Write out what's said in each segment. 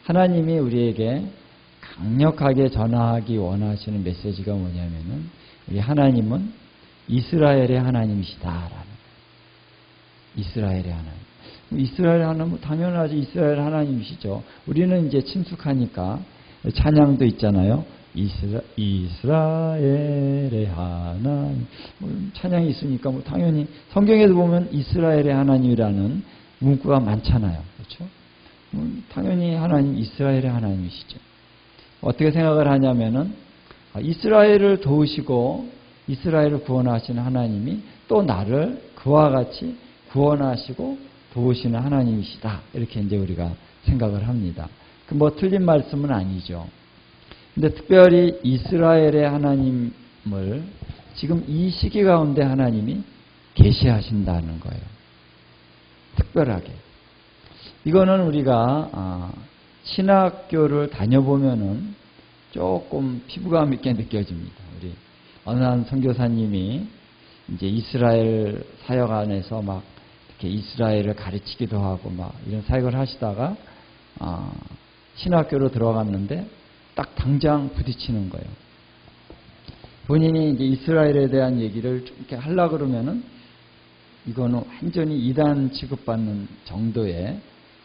하나님이 우리에게 강력하게 전하기 원하시는 메시지가 뭐냐면은 우리 하나님은 이스라엘의 하나님이시다라는 거예요. 이스라엘의 하나님. 이스라엘 하나님 당연하지 이스라엘 하나님이시죠. 우리는 이제 친숙하니까 찬양도 있잖아요. 이스라엘의 하나님. 찬양이 있으니까 당연히 성경에도 보면 이스라엘의 하나님이라는 문구가 많잖아요. 그렇죠? 당연히 하나님 이스라엘의 하나님이시죠. 어떻게 생각을 하냐면은 이스라엘을 도우시고 이스라엘을 구원하시는 하나님이 또 나를 그와 같이 구원하시고 도우시는 하나님이시다. 이렇게 이제 우리가 생각을 합니다. 뭐 틀린 말씀은 아니죠. 근데 특별히 이스라엘의 하나님을 지금 이 시기 가운데 하나님이 계시하신다는 거예요. 특별하게. 이거는 우리가 신학교를 다녀보면은 조금 피부감 있게 느껴집니다. 우리 어느 한 선교사님이 이제 이스라엘 사역 안에서 막 이렇게 이스라엘을 가르치기도 하고 막 이런 사역을 하시다가 신학교로 들어갔는데 딱 당장 부딪히는 거예요. 본인이 이제 이스라엘에 대한 얘기를 좀 이렇게 하려고 그러면은 이거는 완전히 이단 취급받는 정도의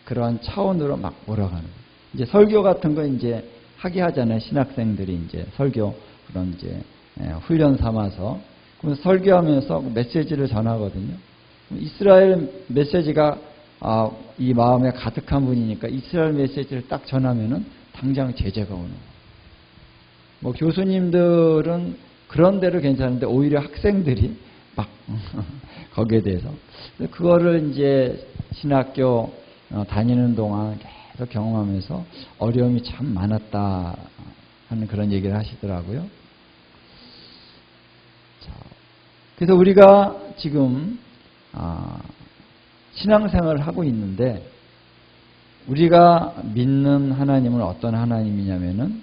그러한 차원으로 막 몰아가는 거예요. 이제 설교 같은 거 이제 하게 하잖아요. 신학생들이 이제 설교 그런 이제 훈련 삼아서 그럼 설교하면서 메시지를 전하거든요. 이스라엘 메시지가 이 마음에 가득한 분이니까 이스라엘 메시지를 딱 전하면은 당장 제재가 오는 거예요. 뭐 교수님들은 그런 대로 괜찮은데 오히려 학생들이 막 거기에 대해서 그거를 이제 신학교 다니는 동안 계속 경험하면서 어려움이 참 많았다 하는 그런 얘기를 하시더라고요. 자, 그래서 우리가 지금 신앙생활을 하고 있는데 우리가 믿는 하나님은 어떤 하나님이냐면은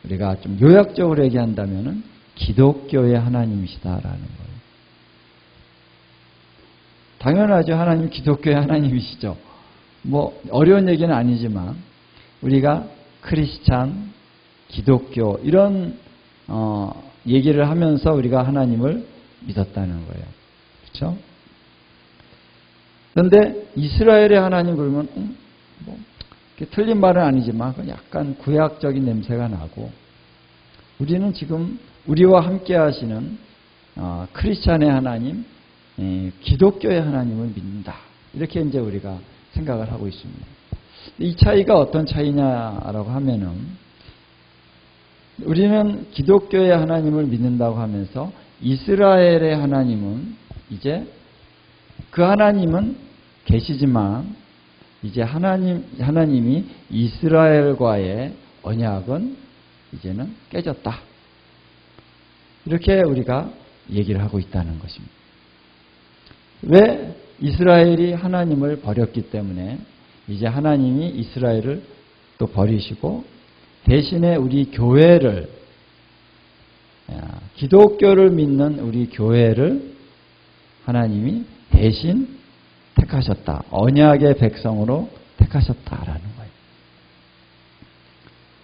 우리가 좀 요약적으로 얘기한다면은 기독교의 하나님이시다라는 거예요. 당연하죠. 하나님 기독교의 하나님이시죠. 뭐 어려운 얘기는 아니지만 우리가 크리스찬, 기독교 이런 얘기를 하면서 우리가 하나님을 믿었다는 거예요. 그렇죠? 그런데 이스라엘의 하나님 그러면 뭐 틀린 말은 아니지만 약간 구약적인 냄새가 나고 우리는 지금 우리와 함께 하시는 크리스찬의 하나님, 기독교의 하나님을 믿는다. 이렇게 이제 우리가 생각을 하고 있습니다. 이 차이가 어떤 차이냐라고 하면은 우리는 기독교의 하나님을 믿는다고 하면서 이스라엘의 하나님은 이제 그 하나님은 계시지만 이제 하나님이 이스라엘과의 언약은 이제는 깨졌다. 이렇게 우리가 얘기를 하고 있다는 것입니다. 왜? 이스라엘이 하나님을 버렸기 때문에 이제 하나님이 이스라엘을 또 버리시고 대신에 우리 교회를 기독교를 믿는 우리 교회를 하나님이 대신 택하셨다. 언약의 백성으로 택하셨다라는 거예요.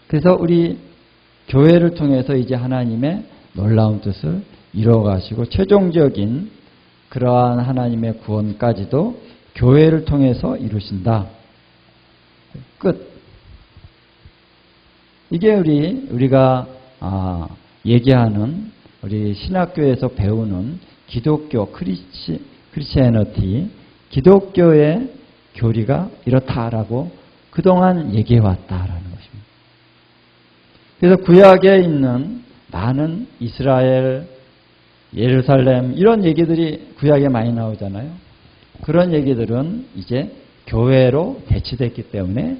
그래서 우리 교회를 통해서 이제 하나님의 놀라운 뜻을 이루어가시고 최종적인 그러한 하나님의 구원까지도 교회를 통해서 이루신다. 끝. 이게 우리가 얘기하는 우리 신학교에서 배우는 기독교 크리스티애니티 기독교의 교리가 이렇다라고 그동안 얘기해 왔다라는 것입니다. 그래서 구약에 있는 많은 이스라엘, 예루살렘 이런 얘기들이 구약에 많이 나오잖아요. 그런 얘기들은 이제 교회로 대치됐기 때문에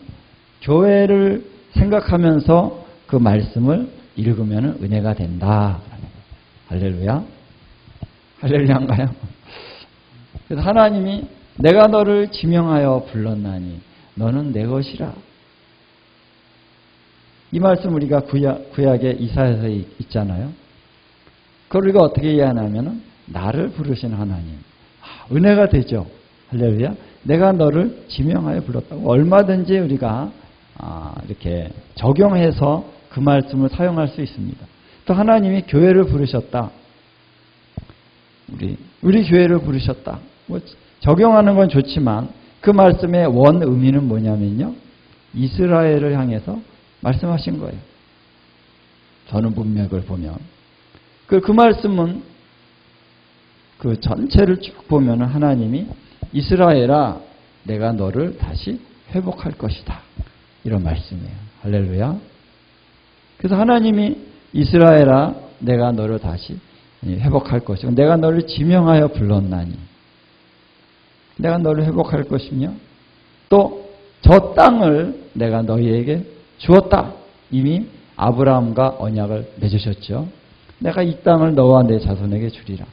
교회를 생각하면서 그 말씀을 읽으면 은혜가 된다. 할렐루야. 할렐루야인가요? 그래서 하나님이 내가 너를 지명하여 불렀나니 너는 내 것이라. 이 말씀 우리가 구약의 이사야서에 있잖아요. 그걸 우리가 어떻게 이해하냐면 나를 부르신 하나님. 은혜가 되죠. 할렐루야. 내가 너를 지명하여 불렀다고. 얼마든지 우리가 이렇게 적용해서 그 말씀을 사용할 수 있습니다. 또 하나님이 교회를 부르셨다. 우리 교회를 부르셨다. 뭐 적용하는 건 좋지만 그 말씀의 원 의미는 뭐냐면요. 이스라엘을 향해서 말씀하신 거예요. 저는 문맥을 보면. 그 말씀은 그 전체를 쭉 보면 하나님이 이스라엘아 내가 너를 다시 회복할 것이다. 이런 말씀이에요. 할렐루야. 그래서 하나님이 이스라엘아 내가 너를 다시 회복할 것이고 내가 너를 지명하여 불렀나니 내가 너를 회복할 것이며 또 저 땅을 내가 너희에게 주었다. 이미 아브라함과 언약을 맺으셨죠. 내가 이 땅을 너와 내 자손에게 주리라.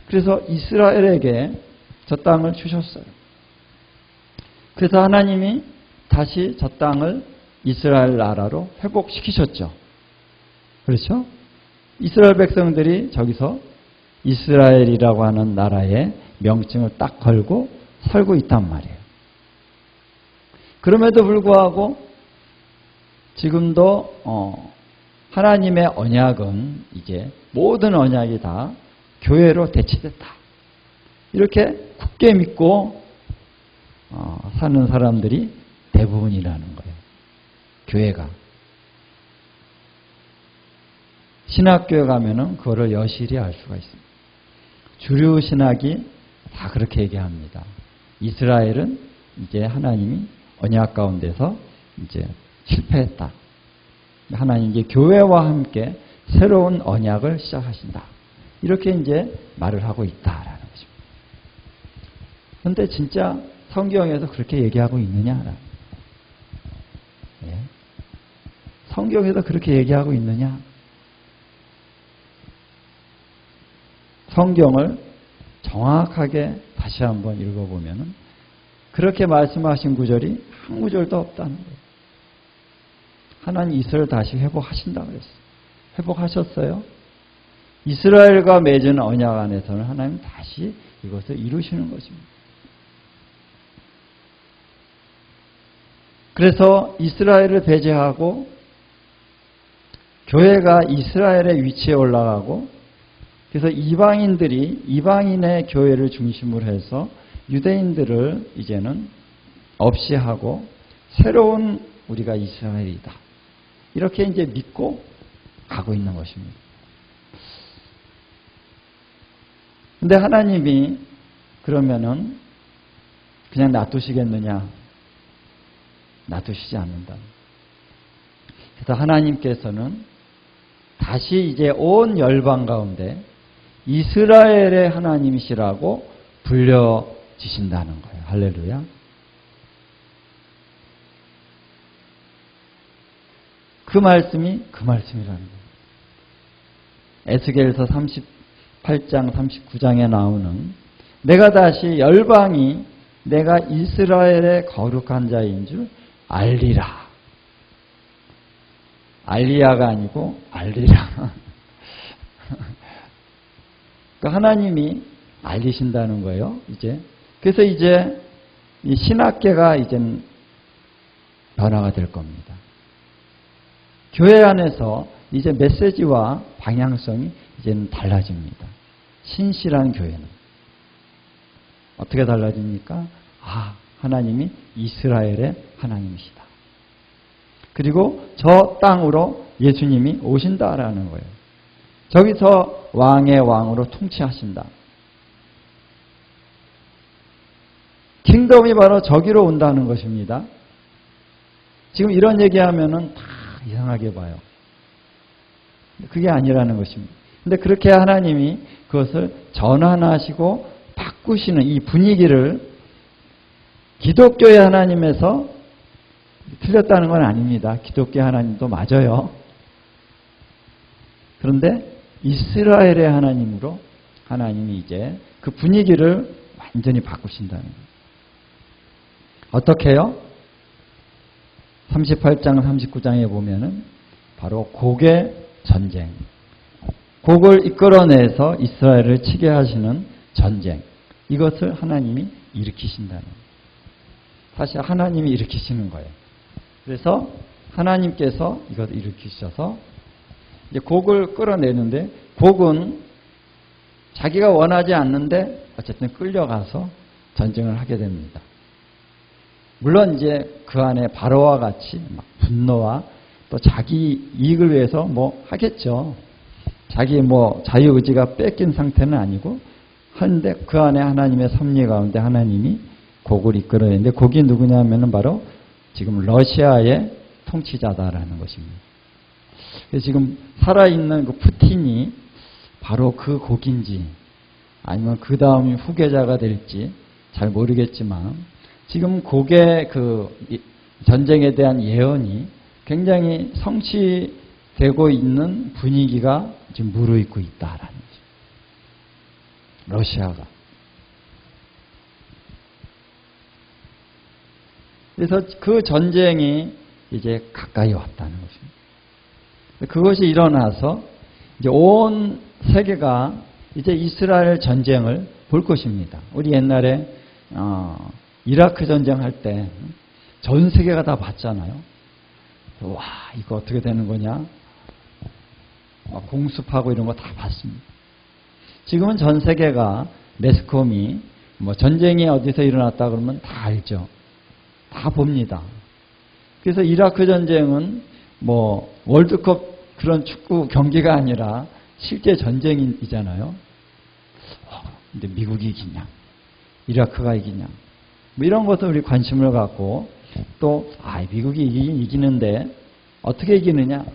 그래서 이스라엘에게 저 땅을 주셨어요. 그래서 하나님이 다시 저 땅을 이스라엘 나라로 회복시키셨죠. 그렇죠? 이스라엘 백성들이 저기서 이스라엘이라고 하는 나라의 명칭을 딱 걸고 살고 있단 말이에요. 그럼에도 불구하고 지금도 하나님의 언약은 이제 모든 언약이 다 교회로 대치됐다. 이렇게 굳게 믿고 사는 사람들이 대부분이라는 거예요. 교회가. 신학교에 가면은 그거를 여실히 알 수가 있습니다. 주류 신학이 다 그렇게 얘기합니다. 이스라엘은 이제 하나님이 언약 가운데서 이제 실패했다. 하나님 이제 교회와 함께 새로운 언약을 시작하신다. 이렇게 이제 말을 하고 있다라는 것입니다. 그런데 진짜 성경에서 그렇게 얘기하고 있느냐? 예. 성경에서 그렇게 얘기하고 있느냐? 성경을 정확하게 다시 한번 읽어보면 그렇게 말씀하신 구절이 한 구절도 없다는 거예요. 하나님 이스라엘 다시 회복하신다 그랬어요. 회복하셨어요. 이스라엘과 맺은 언약 안에서는 하나님 다시 이것을 이루시는 것입니다. 그래서 이스라엘을 배제하고 교회가 이스라엘의 위치에 올라가고 그래서 이방인의 교회를 중심으로 해서 유대인들을 이제는 없이 하고 새로운 우리가 이스라엘이다. 이렇게 이제 믿고 가고 있는 것입니다. 근데 하나님이 그러면은 그냥 놔두시겠느냐? 놔두시지 않는다. 그래서 하나님께서는 다시 이제 온 열방 가운데 이스라엘의 하나님이시라고 불려지신다는 거예요. 할렐루야. 그 말씀이 그 말씀이라는 거예요. 에스겔서 38장 39장에 나오는 내가 다시 열방이 내가 이스라엘의 거룩한 자인 줄 알리라. 알리야가 아니고 알리라. 그러니까 하나님이 알리신다는 거예요. 이제 그래서 이제 이 신학계가 이제는 변화가 될 겁니다. 교회 안에서 이제 메시지와 방향성이 이제는 달라집니다. 신실한 교회는 어떻게 달라집니까? 하나님이 이스라엘의 하나님이시다. 그리고 저 땅으로 예수님이 오신다라는 거예요. 저기서 왕의 왕으로 통치하신다. 킹덤이 바로 저기로 온다는 것입니다. 지금 이런 얘기하면은 다 이상하게 봐요. 그게 아니라는 것입니다. 근데 그렇게 하나님이 그것을 전환하시고 바꾸시는 이 분위기를 기독교의 하나님에서 틀렸다는 건 아닙니다. 기독교 하나님도 맞아요. 그런데 이스라엘의 하나님으로 하나님이 이제 그 분위기를 완전히 바꾸신다는 거예요. 어떻게 해요? 38장 39장에 보면은 바로 곡의 전쟁, 곡을 이끌어내서 이스라엘을 치게 하시는 전쟁, 이것을 하나님이 일으키신다는 거예요. 사실 하나님이 일으키시는 거예요. 그래서 하나님께서 이것을 일으키셔서 이제 곡을 끌어내는데, 곡은 자기가 원하지 않는데 어쨌든 끌려가서 전쟁을 하게 됩니다. 물론 이제 그 안에 바로와 같이 막 분노와 또 자기 이익을 위해서 뭐 하겠죠. 자기 뭐 자유의지가 뺏긴 상태는 아니고 하는데, 그 안에 하나님의 섭리 가운데 하나님이 곡을 이끌어내는데, 곡이 누구냐면은 바로 지금 러시아의 통치자다라는 것입니다. 그래서 지금 살아있는 그 푸틴이 바로 그 곡인지 아니면 그 다음이 후계자가 될지 잘 모르겠지만, 지금 곡의 그 전쟁에 대한 예언이 굉장히 성취되고 있는 분위기가 지금 무르익고 있다라는 거죠. 러시아가. 그래서 그 전쟁이 이제 가까이 왔다는 것입니다. 그것이 일어나서 이제 온 세계가 이제 이스라엘 전쟁을 볼 것입니다. 우리 옛날에 이라크 전쟁할 때 전 세계가 다 봤잖아요. 와, 이거 어떻게 되는 거냐? 공습하고 이런 거 다 봤습니다. 지금은 전 세계가 매스컴이 뭐 전쟁이 어디서 일어났다 그러면 다 알죠. 다 봅니다. 그래서 이라크 전쟁은 뭐 월드컵 그런 축구 경기가 아니라 실제 전쟁이잖아요. 근데 미국이 이기냐, 이라크가 이기냐, 뭐 이런 것도 우리 관심을 갖고, 또 미국이 이기는데 어떻게 이기느냐,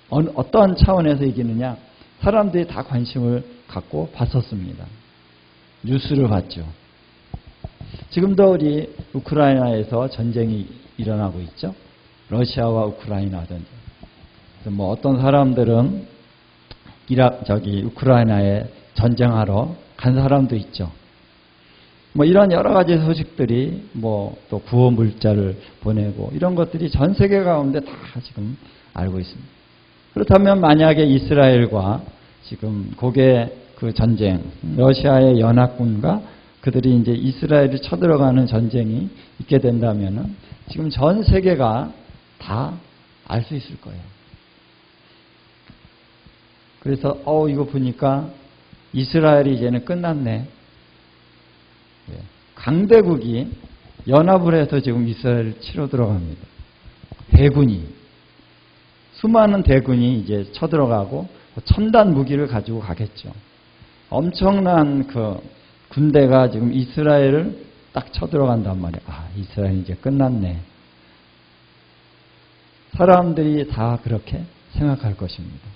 어떠한 차원에서 이기느냐, 사람들이 다 관심을 갖고 봤었습니다. 뉴스를 봤죠. 지금도 우리 우크라이나에서 전쟁이 일어나고 있죠. 러시아와 우크라이나 전쟁. 뭐 어떤 사람들은 우크라이나에 전쟁하러 간 사람도 있죠. 뭐 이런 여러 가지 소식들이 뭐 또 구호 물자를 보내고 이런 것들이 전 세계 가운데 다 지금 알고 있습니다. 그렇다면 만약에 이스라엘과 지금 곡의 그 전쟁, 러시아의 연합군과 그들이 이제 이스라엘을 쳐들어가는 전쟁이 있게 된다면은 지금 전 세계가 다 알 수 있을 거예요. 그래서 이거 보니까 이스라엘이 이제는 끝났네. 강대국이 연합을 해서 지금 이스라엘을 치러 들어갑니다. 대군이, 수많은 대군이 이제 쳐들어가고 첨단 무기를 가지고 가겠죠. 엄청난 그 군대가 지금 이스라엘을 딱 쳐들어간단 말이에요. 이스라엘이 이제 끝났네. 사람들이 다 그렇게 생각할 것입니다.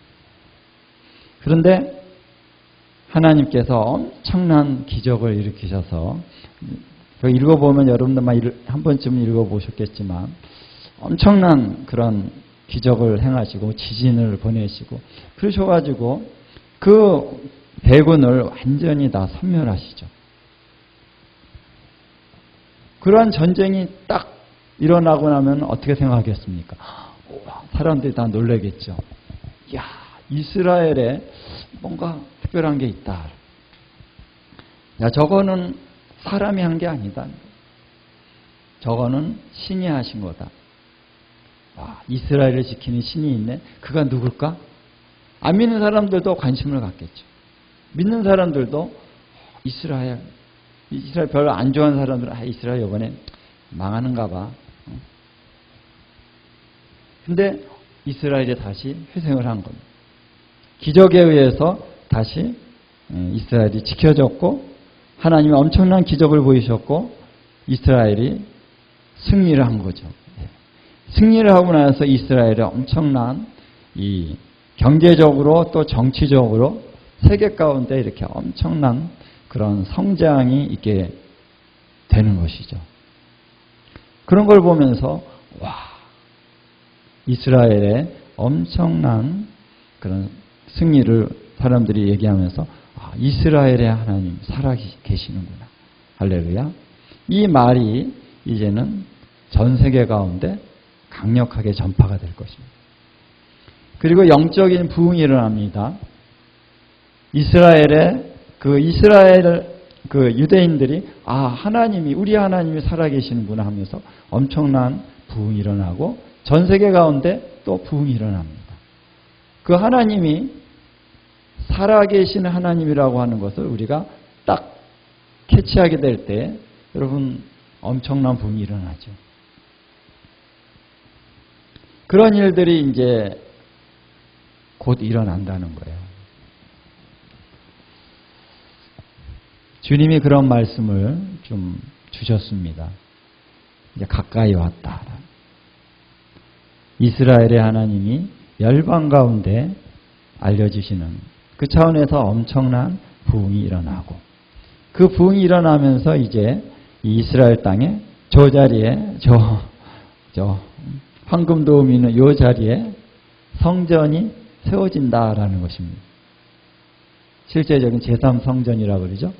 그런데 하나님께서 엄청난 기적을 일으키셔서, 읽어보면 여러분들 한 번쯤은 읽어보셨겠지만 엄청난 그런 기적을 행하시고 지진을 보내시고 그러셔가지고 그 대군을 완전히 다 섬멸하시죠. 그러한 전쟁이 딱 일어나고 나면 어떻게 생각하겠습니까? 사람들이 다 놀라겠죠. 이야, 이스라엘에 뭔가 특별한 게 있다. 야, 저거는 사람이 한 게 아니다. 저거는 신이 하신 거다. 이스라엘을 지키는 신이 있네. 그가 누굴까? 안 믿는 사람들도 관심을 갖겠죠. 믿는 사람들도 이스라엘 별로 안 좋아하는 사람들은 이스라엘 이번에 망하는가 봐. 근데 이스라엘이 다시 회생을 한 겁니다. 기적에 의해서 다시 이스라엘이 지켜졌고, 하나님이 엄청난 기적을 보이셨고, 이스라엘이 승리를 한 거죠. 승리를 하고 나서 이스라엘이 엄청난 이 경제적으로 또 정치적으로 세계 가운데 이렇게 엄청난 그런 성장이 있게 되는 것이죠. 그런 걸 보면서 이스라엘의 엄청난 그런 승리를 사람들이 얘기하면서 이스라엘의 하나님 살아 계시는구나. 할렐루야. 이 말이 이제는 전 세계 가운데 강력하게 전파가 될 것입니다. 그리고 영적인 부흥이 일어납니다. 이스라엘 그 유대인들이 하나님이 우리 하나님이 살아 계시는구나 하면서 엄청난 부흥이 일어나고 전 세계 가운데 또 부흥이 일어납니다. 그 하나님이 살아계신 하나님이라고 하는 것을 우리가 딱 캐치하게 될 때 여러분 엄청난 부흥이 일어나죠. 그런 일들이 이제 곧 일어난다는 거예요. 주님이 그런 말씀을 좀 주셨습니다. 이제 가까이 왔다. 이스라엘의 하나님이 열방 가운데 알려주시는 그 차원에서 엄청난 부흥이 일어나고 그 부흥이 일어나면서 이제 이스라엘 땅에 저 자리에 저 황금도움이 있는 이 자리에 성전이 세워진다라는 것입니다. 실제적인 제3성전이라고 그러죠.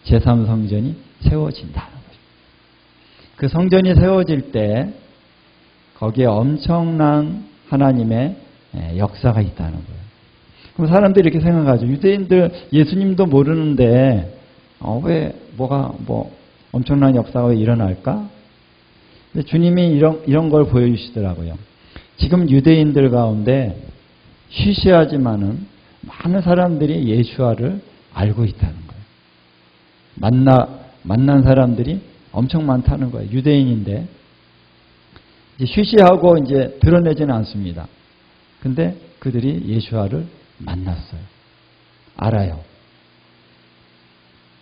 제3성전이 세워진다는 것입니다. 그 성전이 세워질 때 거기에 엄청난 하나님의 역사가 있다는 거예요. 그럼 사람들이 이렇게 생각하죠. 유대인들 예수님도 모르는데 왜 뭐가 엄청난 역사가 왜 일어날까? 근데 주님이 이런 걸 보여주시더라고요. 지금 유대인들 가운데 시시하지만은 많은 사람들이 예수와를 알고 있다는 거예요. 만난 사람들이 엄청 많다는 거예요. 유대인인데 이제 쉬쉬하고 이제 드러내지는 않습니다. 근데 그들이 예수와를 만났어요. 알아요.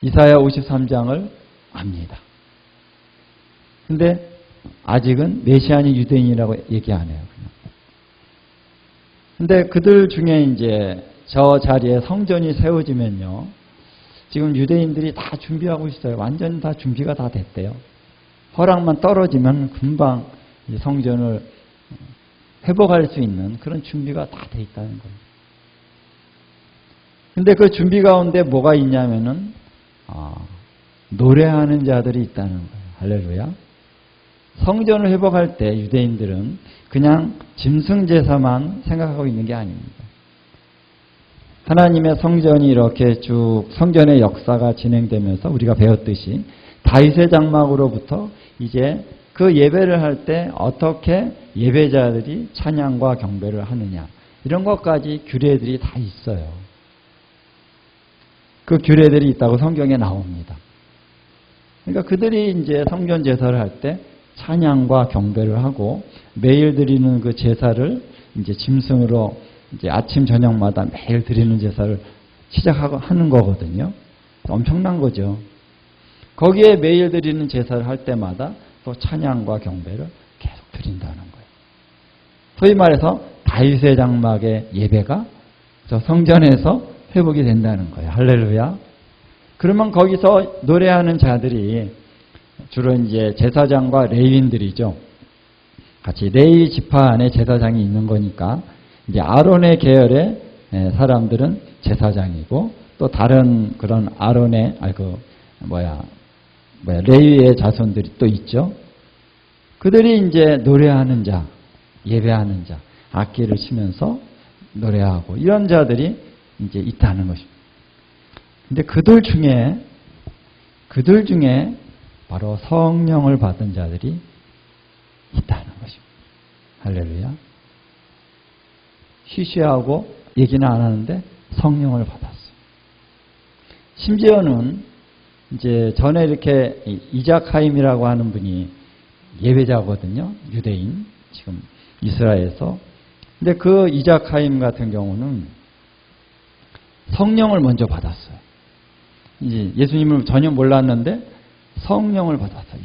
이사야 53장을 압니다. 근데 아직은 메시아니 유대인이라고 얘기 안 해요. 근데 그들 중에 이제 저 자리에 성전이 세워지면요. 지금 유대인들이 다 준비하고 있어요. 완전 다 준비가 다 됐대요. 허락만 떨어지면 금방 성전을 회복할 수 있는 그런 준비가 다 돼 있다는 거예요. 근데 그 준비 가운데 뭐가 있냐면은 노래하는 자들이 있다는 거예요. 할렐루야. 성전을 회복할 때 유대인들은 그냥 짐승제사만 생각하고 있는 게 아닙니다. 하나님의 성전이 이렇게 쭉 성전의 역사가 진행되면서 우리가 배웠듯이 다윗의 장막으로부터 이제 그 예배를 할 때 어떻게 예배자들이 찬양과 경배를 하느냐 이런 것까지 규례들이 다 있어요. 그 규례들이 있다고 성경에 나옵니다. 그러니까 그들이 이제 성전 제사를 할 때 찬양과 경배를 하고 매일 드리는 그 제사를 이제 짐승으로 이제 아침 저녁마다 매일 드리는 제사를 시작하고 하는 거거든요. 엄청난 거죠. 거기에 매일 드리는 제사를 할 때마다 또 찬양과 경배를 계속 드린다는 거예요. 소위 말해서 다윗의 장막의 예배가 저 성전에서 회복이 된다는 거예요. 할렐루야. 그러면 거기서 노래하는 자들이 주로 이제 제사장과 레위인들이죠. 같이 레위 지파 안에 제사장이 있는 거니까 이제 아론의 계열의 사람들은 제사장이고 또 다른 그런 아론의 레위의 자손들이 또 있죠. 그들이 이제 노래하는 자, 예배하는 자, 악기를 치면서 노래하고 이런 자들이 이제 있다는 것입니다. 근데 그들 중에 바로 성령을 받은 자들이 있다는 것입니다. 할렐루야. 쉬쉬하고 얘기는 안 하는데 성령을 받았어요. 심지어는 이제 전에 이렇게 이자카임이라고 하는 분이 예배자거든요. 유대인, 지금 이스라엘에서. 근데 그 이자카임 같은 경우는 성령을 먼저 받았어요. 이제 예수님을 전혀 몰랐는데 성령을 받았어요.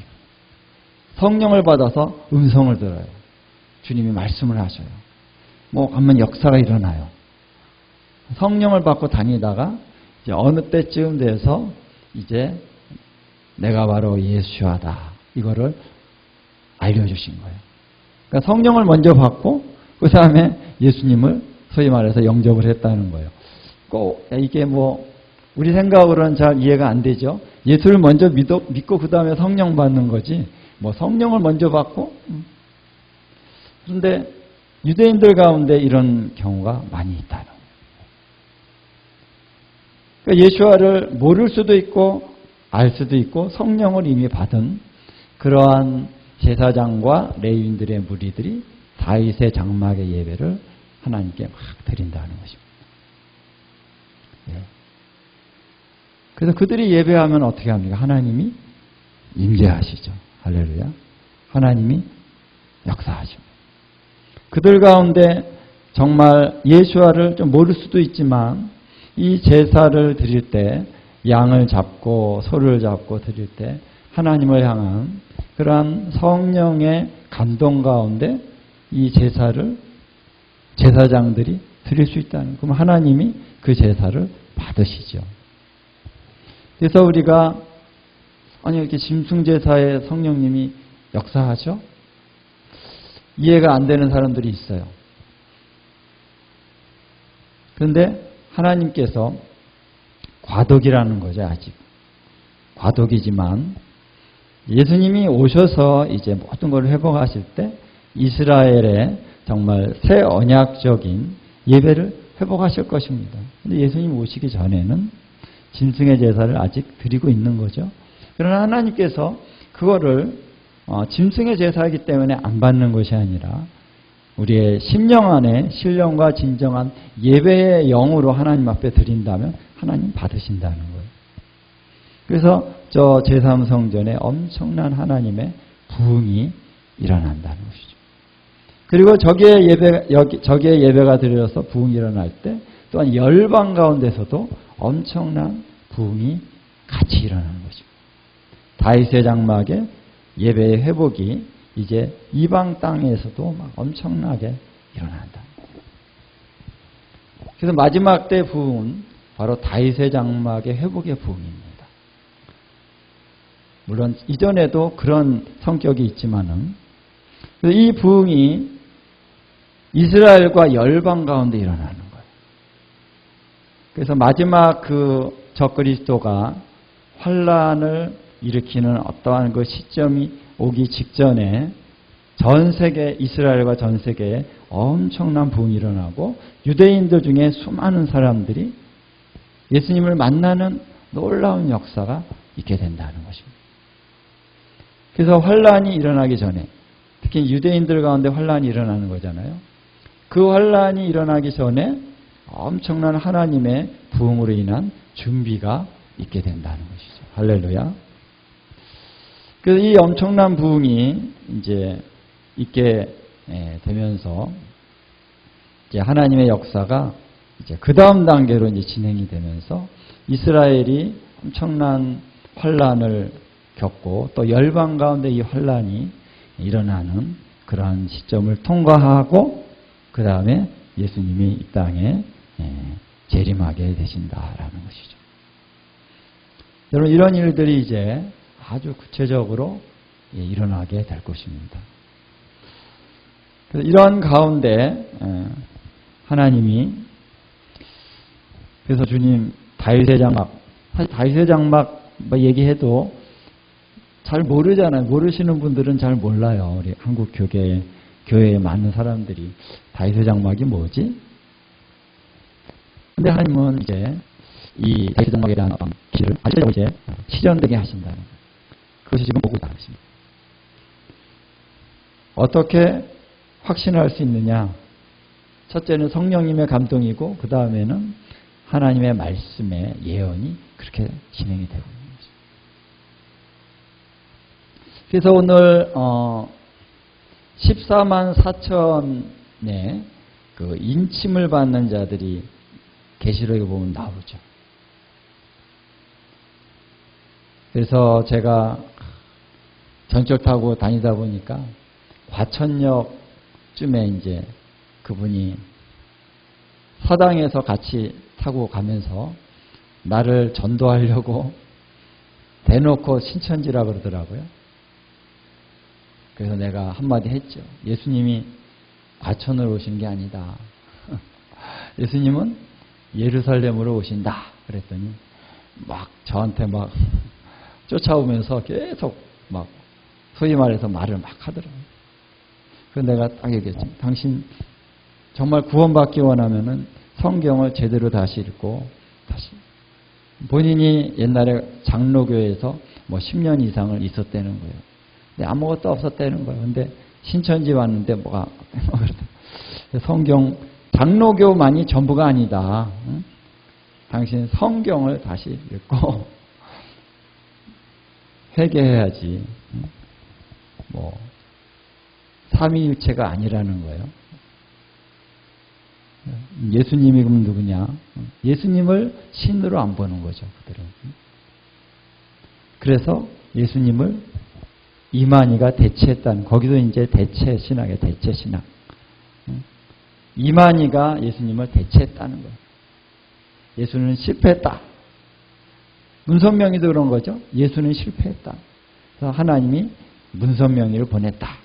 성령을 받아서 음성을 들어요. 주님이 말씀을 하셔요. 가면 역사가 일어나요. 성령을 받고 다니다가 이제 어느 때쯤 돼서 이제 내가 바로 예수야다. 이거를 알려주신 거예요. 그러니까 성령을 먼저 받고 그 다음에 예수님을 소위 말해서 영접을 했다는 거예요. 꼭 이게 우리 생각으로는 잘 이해가 안 되죠. 예수를 먼저 믿고 그 다음에 성령 받는 거지. 성령을 먼저 받고. 그런데 유대인들 가운데 이런 경우가 많이 있다는 거예요. 그러니까 예수와를 모를 수도 있고 알 수도 있고 성령을 이미 받은 그러한 제사장과 레위인들의 무리들이 다윗의 장막의 예배를 하나님께 막 드린다는 것입니다. 예. 그래서 그들이 예배하면 어떻게 합니까? 하나님이 임재하시죠. 할렐루야. 하나님이 역사하십니다. 그들 가운데 정말 예수와를 좀 모를 수도 있지만 이 제사를 드릴 때 양을 잡고 소를 잡고 드릴 때 하나님을 향한 그러한 성령의 감동 가운데 이 제사를 제사장들이 드릴 수 있다는, 그럼 하나님이 그 제사를 받으시죠. 그래서 우리가 아니 이렇게 짐승제사에 성령님이 역사하죠? 이해가 안 되는 사람들이 있어요. 그런데 하나님께서 과도기라는 거죠. 아직 과도기지만 예수님이 오셔서 이제 모든 걸 회복하실 때 이스라엘의 정말 새 언약적인 예배를 회복하실 것입니다. 근데 예수님 오시기 전에는 짐승의 제사를 아직 드리고 있는 거죠. 그러나 하나님께서 그거를 짐승의 제사이기 때문에 안 받는 것이 아니라 우리의 심령 안에 신령과 진정한 예배의 영으로 하나님 앞에 드린다면 하나님 받으신다는 거예요. 그래서 저 제3성전에 엄청난 하나님의 부흥이 일어난다는 것이죠. 그리고 저기에 예배가 드려져서 부흥이 일어날 때 또한 열방 가운데서도 엄청난 부흥이 같이 일어나는 것입니다. 다윗의 장막의 예배의 회복이 이제 이방 땅에서도 막 엄청나게 일어난다. 그래서 마지막 때 부흥은 바로 다윗의 장막의 회복의 부흥입니다. 물론 이전에도 그런 성격이 있지만은 이 부흥이 이스라엘과 열방 가운데 일어나는 거예요. 그래서 마지막 그 적그리스도가 환란을 일으키는 어떠한 그 시점이 오기 직전에 전 세계 이스라엘과 전 세계에 엄청난 부흥이 일어나고 유대인들 중에 수많은 사람들이 예수님을 만나는 놀라운 역사가 있게 된다는 것입니다. 그래서 환란이 일어나기 전에 특히 유대인들 가운데 환란이 일어나는 거잖아요. 그 환란이 일어나기 전에 엄청난 하나님의 부흥으로 인한 준비가 있게 된다는 것이죠. 할렐루야. 그래서 이 엄청난 부흥이 이제 있게 되면서 이제 하나님의 역사가 이제 그 다음 단계로 이제 진행이 되면서 이스라엘이 엄청난 환란을 겪고 또 열방 가운데 이 환란이 일어나는 그러한 시점을 통과하고 그 다음에 예수님이 이 땅에 재림하게 되신다라는 것이죠. 여러분 이런 일들이 이제 아주 구체적으로 일어나게 될 것입니다. 그래서 이런 가운데 하나님이 그래서 주님 다윗의 장막, 사실 다윗의 장막 얘기해도 잘 모르잖아요. 모르시는 분들은 잘 몰라요. 우리 한국 교회에 많은 사람들이 다윗의 장막이 뭐지? 근데 하나님은 이제 이 다윗의 장막에 대한 길을 아주 이제 실현되게 하신다는 거예요. 그것이 지금 보고 있다는 것입니다. 어떻게 확신할 수 있느냐? 첫째는 성령님의 감동이고 그 다음에는 하나님의 말씀의 예언이 그렇게 진행이 되고 있는 거죠. 그래서 오늘 14만 4천의 그 인침을 받는 자들이 계시록에 보면 나오죠. 그래서 제가 전철 타고 다니다 보니까 과천역쯤에 이제 그분이 사당에서 같이 타고 가면서 나를 전도하려고 대놓고 신천지라 그러더라고요. 그래서 내가 한마디 했죠. 예수님이 과천으로 오신 게 아니다. 예수님은 예루살렘으로 오신다. 그랬더니 막 저한테 막 쫓아오면서 계속 막 소위 말해서 말을 막 하더라고요. 그래서 내가 딱 얘기했죠. 당신 정말 구원받기 원하면은 성경을 제대로 다시 읽고 다시 본인이 옛날에 장로교회에서 뭐 10년 이상을 있었다는 거예요. 근데 아무것도 없었다는 거예요. 근데 신천지 왔는데 뭐가 성경 장로교만이 전부가 아니다. 응? 당신 성경을 다시 읽고 회개해야지. 응? 뭐 삼위일체가 아니라는 거예요. 예수님이 그럼 누구냐? 예수님을 신으로 안 보는 거죠, 그들은. 그래서 예수님을 이만희가 대체했다는, 거기도 이제 대체 신학이에요, 대체 신학. 이만희가 예수님을 대체했다는 거예요. 예수는 실패했다. 문선명이도 그런 거죠. 예수는 실패했다. 그래서 하나님이 문선명이를 보냈다.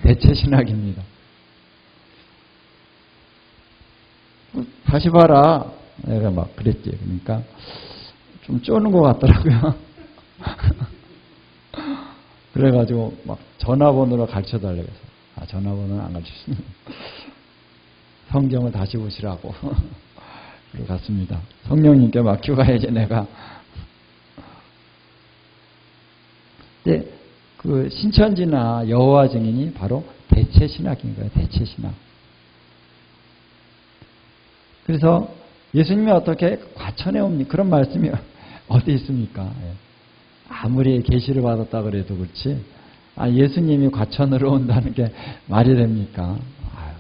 대체 신학입니다. 다시 봐라. 내가 막 그랬지. 그러니까 좀 쪼는 것 같더라고요. 그래가지고 막 전화번호를 가르쳐달라고 해서, 아, 전화번호는 안 가르치시네. 성경을 다시 보시라고. 그러고 갔습니다. 성령님께 맡기고 가야지 내가. 근데 그 신천지나 여호와 증인이 바로 대체 신학인 거예요. 대체 신학. 그래서 예수님이 어떻게 과천에 옵니까? 그런 말씀이 어디 있습니까? 아무리 계시를 받았다 그래도 그렇지. 아, 예수님이 과천으로 온다는 게 말이 됩니까? 아유.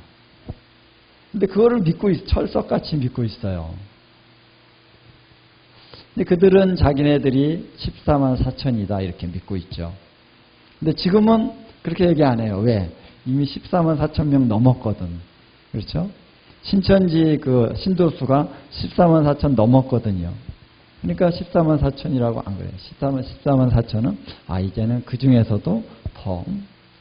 근데 그거를 믿고 철석같이 믿고 있어요. 근데 그들은 자기네들이 14만 4천이다 이렇게 믿고 있죠. 근데 지금은 그렇게 얘기 안 해요. 왜? 이미 14만 4천 명 넘었거든. 그렇죠? 신천지 그 신도수가 14만 4천 넘었거든요. 그러니까 14만 4천이라고 안 그래요. 14만 4천은 아, 이제는 그 중에서도 더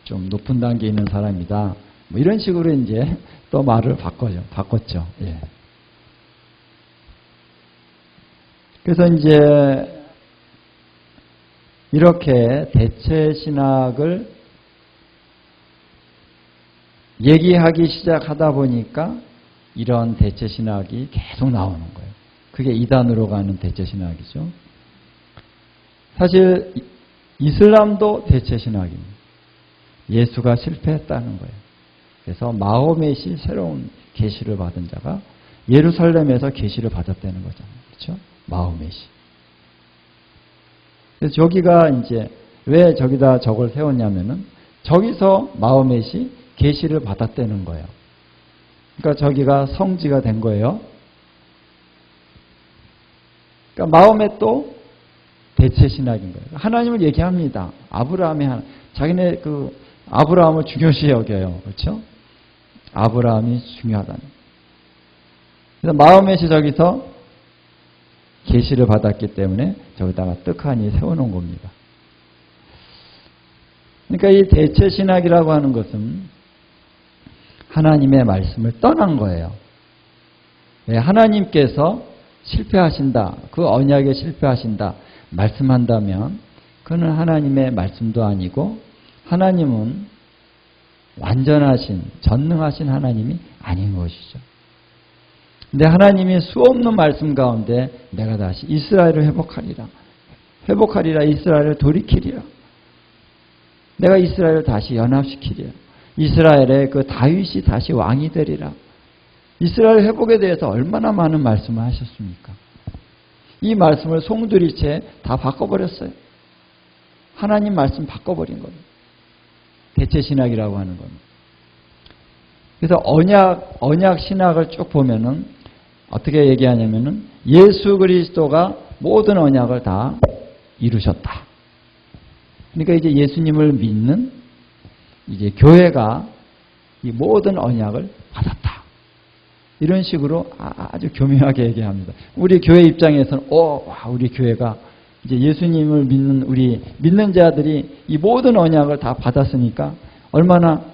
좀 높은 단계에 있는 사람이다. 뭐 이런 식으로 이제 또 말을 바꿨죠. 예. 그래서 이제 이렇게 대체 신학을 얘기하기 시작하다 보니까 이런 대체 신학이 계속 나오는 거예요. 그게 이단으로 가는 대체 신학이죠. 사실 이슬람도 대체 신학입니다. 예수가 실패했다는 거예요. 그래서 마호멧이 새로운 계시를 받은 자가 예루살렘에서 계시를 받았다는 거잖아요. 그렇죠? 마호멧이. 그래서 저기가 이제 왜 저기다 저걸 세웠냐면은 저기서 마호멧이 계시를 받았다는 거예요. 그러니까 저기가 성지가 된 거예요. 그러니까 마호멧도 대체 신학인 거예요. 하나님을 얘기합니다. 아브라함이 자기네 그 아브라함을 중요시 여겨요. 그렇죠? 아브라함이 중요하다는. 그래서 마호멧이 저기서 계시를 받았기 때문에 저기다가 떡하니 세워놓은 겁니다. 그러니까 이 대체 신학이라고 하는 것은 하나님의 말씀을 떠난 거예요. 하나님께서 실패하신다, 그 언약에 실패하신다 말씀한다면 그는 하나님의 말씀도 아니고 하나님은 완전하신, 전능하신 하나님이 아닌 것이죠. 근데 하나님이 수없는 말씀 가운데 내가 다시 이스라엘을 회복하리라, 이스라엘을 돌이키리라, 내가 이스라엘을 다시 연합시키리라, 이스라엘의 그 다윗이 다시 왕이 되리라. 이스라엘 회복에 대해서 얼마나 많은 말씀을 하셨습니까? 이 말씀을 송두리째 다 바꿔버렸어요. 하나님 말씀 바꿔버린 겁니다. 대체 신학이라고 하는 겁니다. 그래서 언약 신학을 쭉 보면은 어떻게 얘기하냐면은 예수 그리스도가 모든 언약을 다 이루셨다. 그러니까 이제 예수님을 믿는 이제 교회가 이 모든 언약을 받았다. 이런 식으로 아주 교묘하게 얘기합니다. 우리 교회 입장에서는 우리 교회가 이제 예수님을 믿는 우리 믿는 자들이 이 모든 언약을 다 받았으니까 얼마나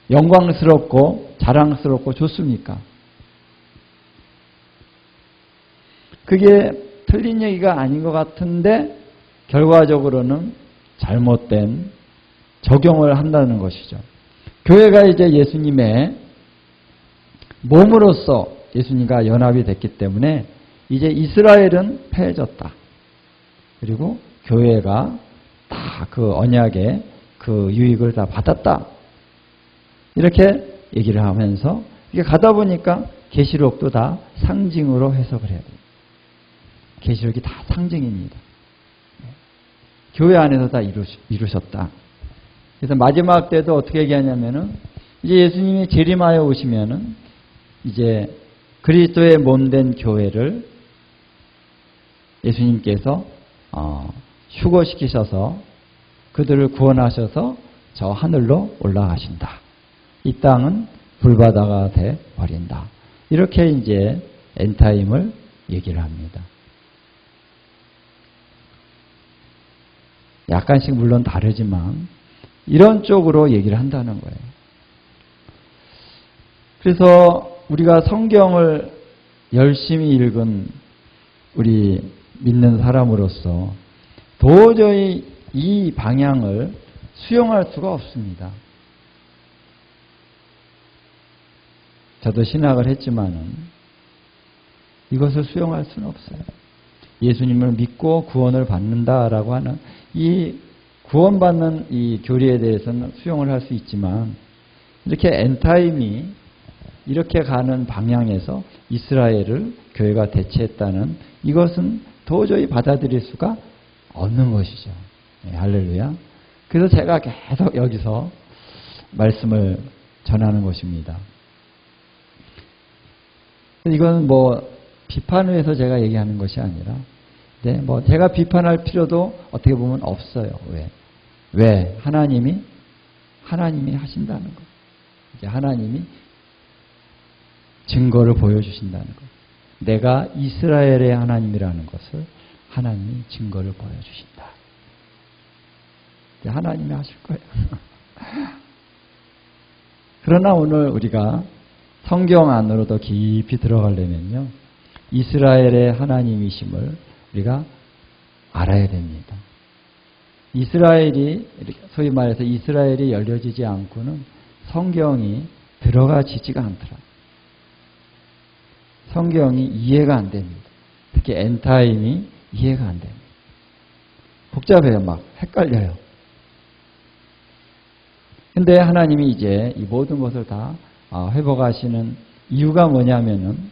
영광스럽고 자랑스럽고 좋습니까? 그게 틀린 얘기가 아닌 것 같은데 결과적으로는 잘못된 적용을 한다는 것이죠. 교회가 이제 예수님의 몸으로서 예수님과 연합이 됐기 때문에 이제 이스라엘은 패해졌다. 그리고 교회가 다 다 그 언약의 그 유익을 다 받았다. 이렇게 얘기를 하면서 이게 가다 보니까 계시록도 다 상징으로 해석을 해야 돼요. 계시록이 다 상징입니다. 교회 안에서 다 이루셨다. 그래서 마지막 때도 어떻게 얘기하냐면은 이제 예수님이 재림하여 오시면은 이제 그리스도의 몸된 교회를 예수님께서 휴거시키셔서 그들을 구원하셔서 저 하늘로 올라가신다. 이 땅은 불바다가 돼 버린다. 이렇게 이제 엔타임을 얘기를 합니다. 약간씩 물론 다르지만 이런 쪽으로 얘기를 한다는 거예요. 그래서 우리가 성경을 열심히 읽은 우리 믿는 사람으로서 도저히 이 방향을 수용할 수가 없습니다. 저도 신학을 했지만은 이것을 수용할 수는 없어요. 예수님을 믿고 구원을 받는다라고 하는 이 구원받는 이 교리에 대해서는 수용을 할 수 있지만 이렇게 엔타임이 이렇게 가는 방향에서 이스라엘을 교회가 대체했다는 이것은 도저히 받아들일 수가 없는 것이죠. 네, 할렐루야. 그래서 제가 계속 여기서 말씀을 전하는 것입니다. 이건 뭐 비판을 해서 제가 얘기하는 것이 아니라 네, 뭐 제가 비판할 필요도 어떻게 보면 없어요. 왜? 하나님이 하신다는 거. 이제 하나님이 증거를 보여주신다는 거. 내가 이스라엘의 하나님이라는 것을 하나님이 증거를 보여주신다. 이제 하나님이 하실 거예요. 그러나 오늘 우리가 성경 안으로 더 깊이 들어가려면요. 이스라엘의 하나님이심을 우리가 알아야 됩니다. 이스라엘이 소위 말해서 이스라엘이 열려지지 않고는 성경이 들어가지지가 않더라. 성경이 이해가 안 됩니다. 특히 엔타임이 이해가 안 됩니다. 복잡해요. 막 헷갈려요. 근데 하나님이 이제 이 모든 것을 다 회복하시는 이유가 뭐냐면은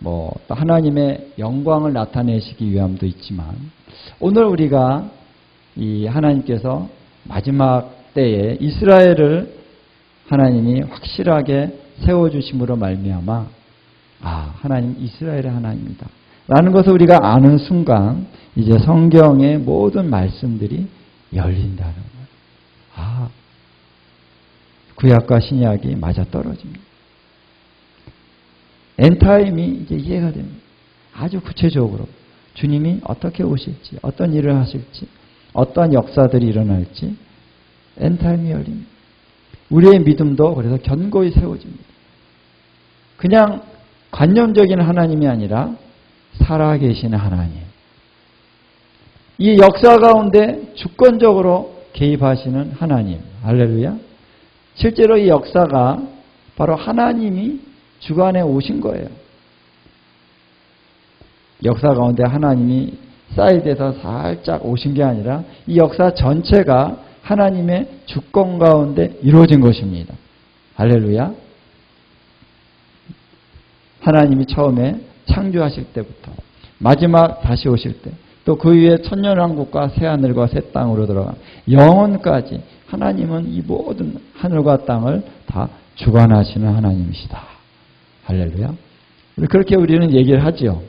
뭐 또 하나님의 영광을 나타내시기 위함도 있지만 오늘 우리가 이 하나님께서 마지막 때에 이스라엘을 하나님이 확실하게 세워주심으로 말미암아 하나님 이스라엘의 하나님이다 라는 것을 우리가 아는 순간 이제 성경의 모든 말씀들이 열린다는 거예요. 구약과 신약이 맞아떨어집니다. 엔타임이 이제 이해가 됩니다. 아주 구체적으로 주님이 어떻게 오실지, 어떤 일을 하실지, 어떤 역사들이 일어날지 엔타임이 열립니다. 우리의 믿음도 그래서 견고히 세워집니다. 그냥 관념적인 하나님이 아니라 살아계신 하나님. 이 역사 가운데 주권적으로 개입하시는 하나님. 할렐루야. 실제로 이 역사가 바로 하나님이 주관해 오신 거예요. 역사 가운데 하나님이 사이드에서 살짝 오신 게 아니라 이 역사 전체가 하나님의 주권 가운데 이루어진 것입니다. 할렐루야. 하나님이 처음에 창조하실 때부터 마지막 다시 오실 때 또 그 위에 천년왕국과 새하늘과 새 땅으로 들어가 영원까지 하나님은 이 모든 하늘과 땅을 다 주관하시는 하나님이시다. 할렐루야. 그렇게 우리는 얘기를 하죠.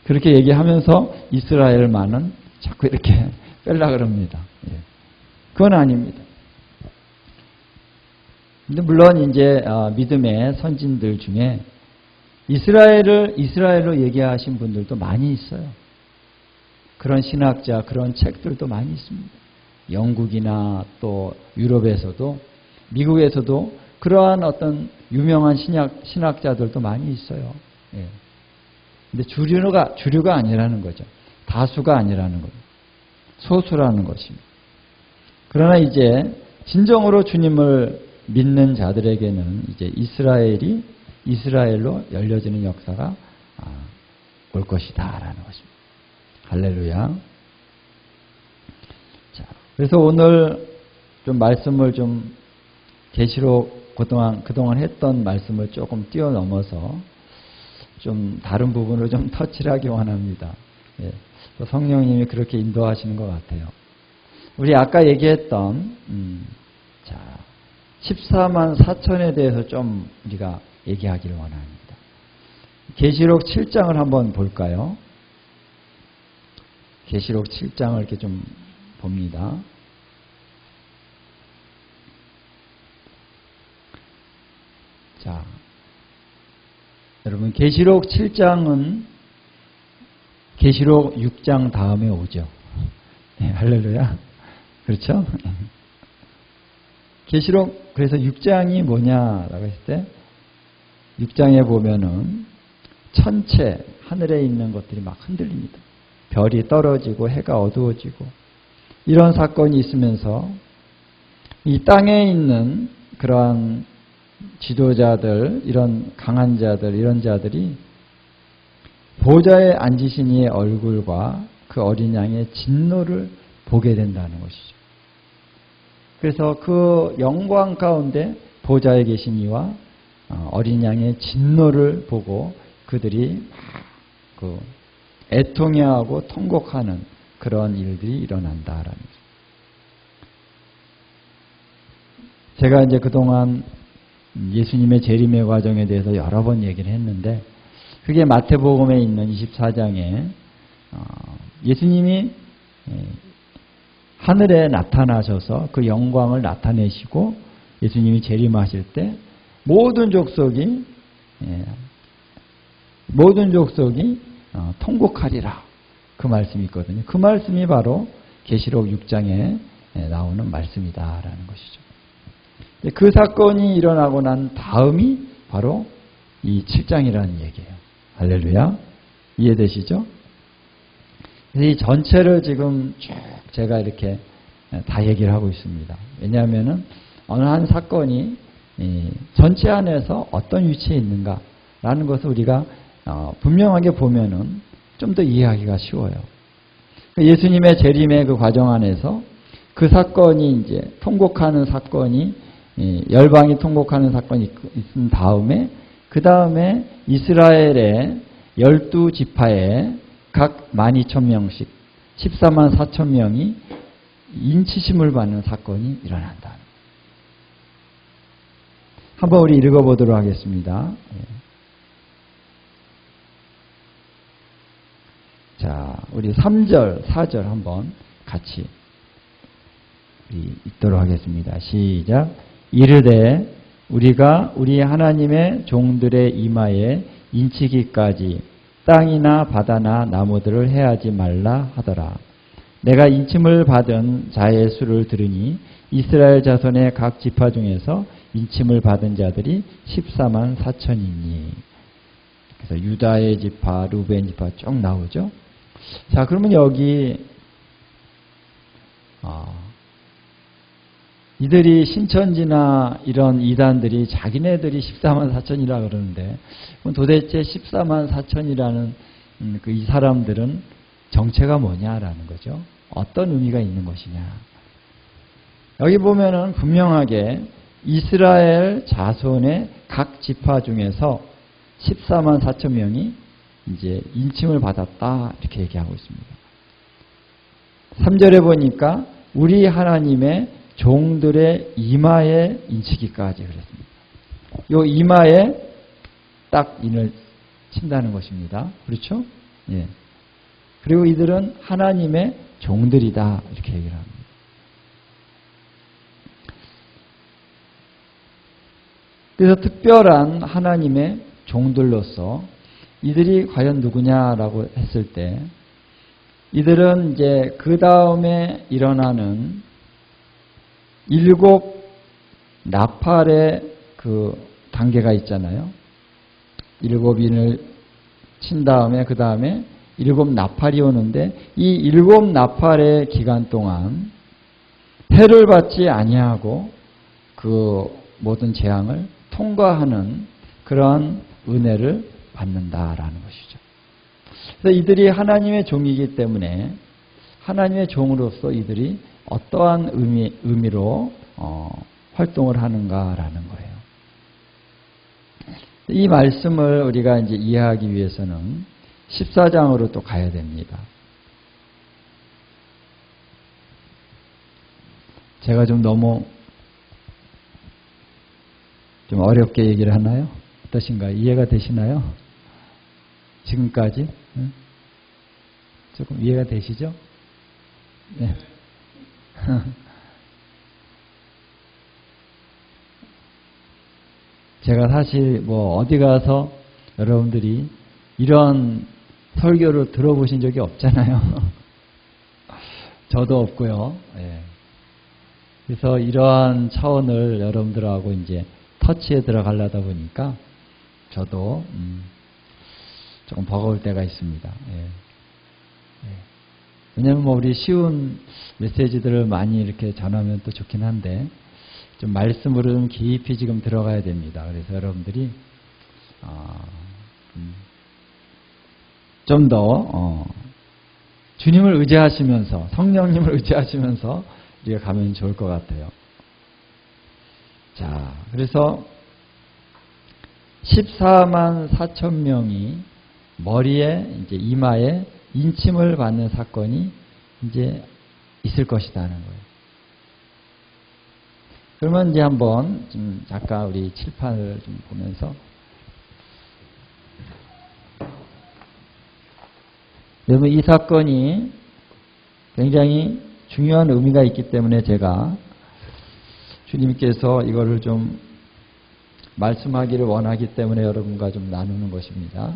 그렇게 얘기하면서 이스라엘만은 자꾸 이렇게 빼려고 그럽니다. 그건 아닙니다. 근데 물론 이제 믿음의 선진들 중에 이스라엘을 이스라엘로 얘기하신 분들도 많이 있어요. 그런 신학자, 그런 책들도 많이 있습니다. 영국이나 또 유럽에서도 미국에서도 그러한 어떤 유명한 신학자들도 많이 있어요. 근데 주류가 아니라는 거죠. 다수가 아니라는 거죠. 소수라는 것입니다. 그러나 이제 진정으로 주님을 믿는 자들에게는 이제 이스라엘로 열려지는 역사가 올 것이다라는 것입니다. 할렐루야. 자, 그래서 오늘 좀 말씀을 좀 계시록 그동안 했던 말씀을 조금 뛰어넘어서 좀 다른 부분으로 좀 터치를 하기 원합니다. 예. 성령님이 그렇게 인도하시는 것 같아요. 우리 아까 얘기했던 14만 4천에 대해서 좀 우리가 얘기하기를 원합니다. 계시록 7장을 한번 볼까요? 계시록 7장을 이렇게 좀 봅니다. 자, 여러분 계시록 7장은 계시록 6장 다음에 오죠. 네, 할렐루야. 그렇죠? 계시록 그래서 6장이 뭐냐라고 했을 때 6장에 보면은 천체 하늘에 있는 것들이 막 흔들립니다. 별이 떨어지고 해가 어두워지고 이런 사건이 있으면서 이 땅에 있는 그러한 지도자들, 이런 강한 자들, 이런 자들이 보좌에 앉으신 이의 얼굴과 그 어린 양의 진노를 보게 된다는 것이죠. 그래서 그 영광 가운데 보좌에 계신 이와 어린 양의 진노를 보고 그들이 그 애통해하고 통곡하는 그런 일들이 일어난다라는 거죠. 제가 이제 그동안 예수님의 재림의 과정에 대해서 여러 번 얘기를 했는데 그게 마태복음에 있는 24장에 예수님이 하늘에 나타나셔서 그 영광을 나타내시고 예수님이 재림하실 때 모든 족속이 통곡하리라 그 말씀이 있거든요. 그 말씀이 바로 계시록 6장에 나오는 말씀이다라는 것이죠. 그 사건이 일어나고 난 다음이 바로 이 7장이라는 얘기예요. 할렐루야. 이해되시죠? 그래서 이 전체를 지금 쭉 제가 이렇게 다 얘기를 하고 있습니다. 왜냐하면은 어느 한 사건이 전체 안에서 어떤 위치에 있는가라는 것을 우리가 분명하게 보면은 좀 더 이해하기가 쉬워요. 예수님의 재림의 그 과정 안에서 그 사건이 이제 통곡하는 사건이 열방이 통곡하는 사건이 있은 다음에 그 다음에 이스라엘의 12지파에 각 12,000명씩 14만 4천 명이 인치심을 받는 사건이 일어난다. 한번 우리 읽어보도록 하겠습니다. 자, 우리 3절, 4절 한번 같이 읽도록 하겠습니다. 시작. 이르되 우리가 우리 하나님의 종들의 이마에 인치기까지 땅이나 바다나 나무들을 해하지 말라 하더라. 내가 인침을 받은 자의 수를 들으니 이스라엘 자손의 각 지파 중에서 인침을 받은 자들이 14만 4천이니. 그래서 유다의 지파, 루벤 지파 쭉 나오죠. 자, 그러면 여기 이들이 신천지나 이런 이단들이 자기네들이 14만 4천이라 그러는데 그럼 도대체 14만 4천이라는 이 사람들은 정체가 뭐냐라는 거죠. 어떤 의미가 있는 것이냐. 여기 보면은 분명하게 이스라엘 자손의 각 지파 중에서 14만 4천 명이 이제 인침을 받았다 이렇게 얘기하고 있습니다. 3절에 보니까 우리 하나님의 종들의 이마에 인치기까지 그랬습니다. 요 이마에 딱 인을 친다는 것입니다. 그렇죠? 예. 그리고 이들은 하나님의 종들이다 이렇게 얘기를 합니다. 그래서 특별한 하나님의 종들로서 이들이 과연 누구냐라고 했을 때 이들은 이제 그 다음에 일어나는 7 나팔의 그 단계가 있잖아요. 7인을 친 다음에 그 다음에 7 나팔이 오는데 이 7 나팔의 기간 동안 해를 받지 아니하고 그 모든 재앙을 통과하는 그러한 은혜를 받는다라는 것이죠. 그래서 이들이 하나님의 종이기 때문에 하나님의 종으로서 이들이 어떠한 의미로 활동을 하는가라는 거예요. 이 말씀을 우리가 이제 이해하기 위해서는 14장으로 또 가야 됩니다. 제가 좀 너무 좀 어렵게 얘기를 하나요? 어떠신가요? 이해가 되시나요? 지금까지? 응? 조금 이해가 되시죠? 네. 제가 사실 뭐 어디 가서 여러분들이 이런 설교를 들어보신 적이 없잖아요. 저도 없고요. 예. 그래서 이러한 차원을 여러분들하고 이제 터치에 들어가려다 보니까 저도 조금 버거울 때가 있습니다. 예. 예. 왜냐면 뭐 우리 쉬운 메시지들을 많이 이렇게 전하면 또 좋긴 한데 좀 말씀으로 좀 깊이 지금 들어가야 됩니다. 그래서 여러분들이 좀 더 주님을 의지하시면서 성령님을 의지하시면서 우리가 가면 좋을 것 같아요. 자, 그래서 14만 4천 명이 머리에 이제 이마에 인침을 받는 사건이 이제 있을 것이다는 거예요. 그러면 이제 한번 좀 잠깐 우리 칠판을 좀 보면서 여러분 이 사건이 굉장히 중요한 의미가 있기 때문에 제가 주님께서 이거를 좀 말씀하기를 원하기 때문에 여러분과 좀 나누는 것입니다.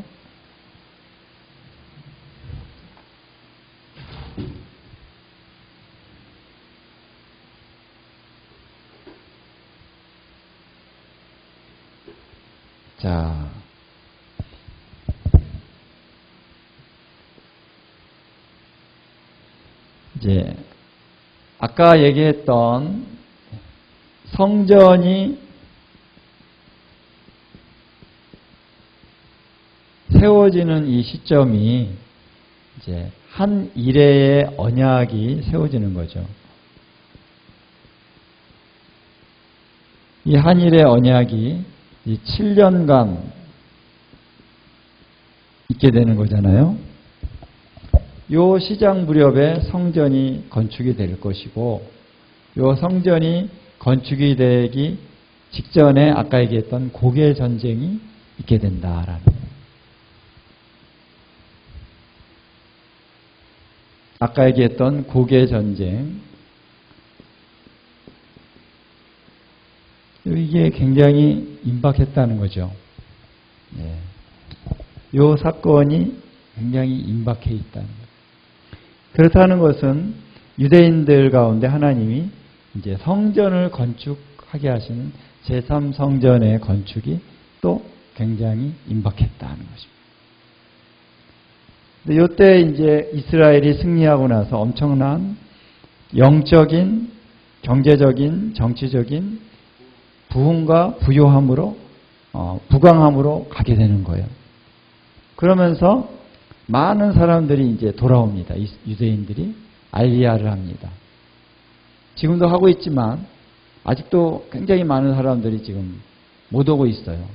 자, 이제 아까 얘기했던 성전이 세워지는 이 시점이 이제 한 일회의 언약이 세워지는 거죠. 이 한 일의 언약이 이 7년간 있게 되는 거잖아요. 요 시장 무렵에 성전이 건축이 될 것이고, 요 성전이 건축이 되기 직전에 아까 얘기했던 고개 전쟁이 있게 된다라는 거예요. 아까 얘기했던 고개 전쟁, 이게 굉장히 임박했다는 거죠. 네. 이 사건이 굉장히 임박해 있다는 거예요. 그렇다는 것은 유대인들 가운데 하나님이 이제 성전을 건축하게 하시는 제3성전의 건축이 또 굉장히 임박했다는 것입니다. 근데 이때 이제 이스라엘이 승리하고 나서 엄청난 영적인, 경제적인, 정치적인 부흥과 부요함으로 부강함으로 가게 되는 거예요. 그러면서 많은 사람들이 이제 돌아옵니다. 유대인들이 알리야를 합니다. 지금도 하고 있지만 아직도 굉장히 많은 사람들이 지금 못 오고 있어요.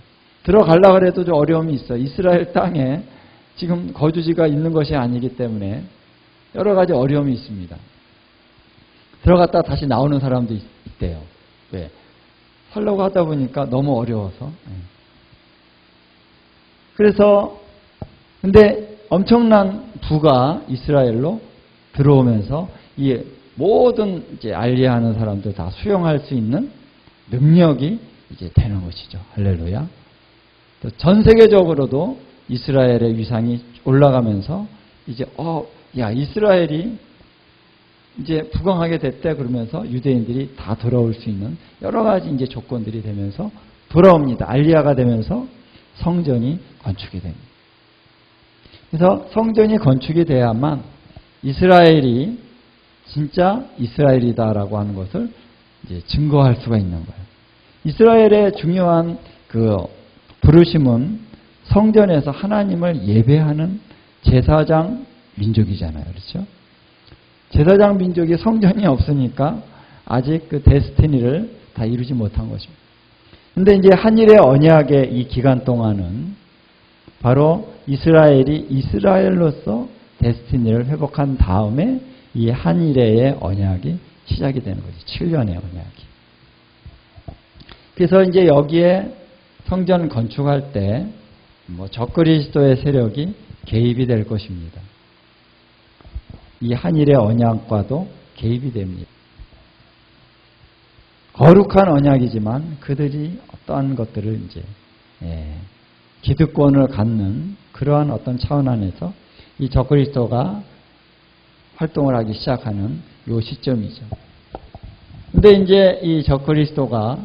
들어가려고 해도 좀 어려움이 있어요. 이스라엘 땅에 지금 거주지가 있는 것이 아니기 때문에 여러 가지 어려움이 있습니다. 들어갔다 다시 나오는 사람도 있대요. 왜? 살려고 하다 보니까 너무 어려워서. 그래서 근데 엄청난 부가 이스라엘로 들어오면서 이 모든 이제 알리하는 사람들 다 수용할 수 있는 능력이 이제 되는 것이죠. 할렐루야. 전 세계적으로도 이스라엘의 위상이 올라가면서 이제 야 이스라엘이 이제 부강하게 됐대 그러면서 유대인들이 다 돌아올 수 있는 여러 가지 이제 조건들이 되면서 돌아옵니다. 알리야가 되면서 성전이 건축이 됩니다. 그래서 성전이 건축이 돼야만 이스라엘이 진짜 이스라엘이다라고 하는 것을 이제 증거할 수가 있는 거예요. 이스라엘의 중요한 그 부르심은 성전에서 하나님을 예배하는 제사장 민족이잖아요. 그렇죠? 제사장 민족이 성전이 없으니까 아직 그 데스티니를 다 이루지 못한 것입니다. 근데 이제 한일의 언약의 이 기간 동안은 바로 이스라엘이 이스라엘로서 데스티니를 회복한 다음에 이 한일의 언약이 시작이 되는 거죠. 7년의 언약이. 그래서 이제 여기에 성전 건축할 때 적그리스도의 세력이 개입이 될 것입니다. 이 한일의 언약과도 개입이 됩니다. 거룩한 언약이지만 그들이 어떠한 것들을 이제 기득권을 갖는 그러한 어떤 차원 안에서 이 적그리스도가 활동을 하기 시작하는 요 시점이죠. 근데 이제 이 적그리스도가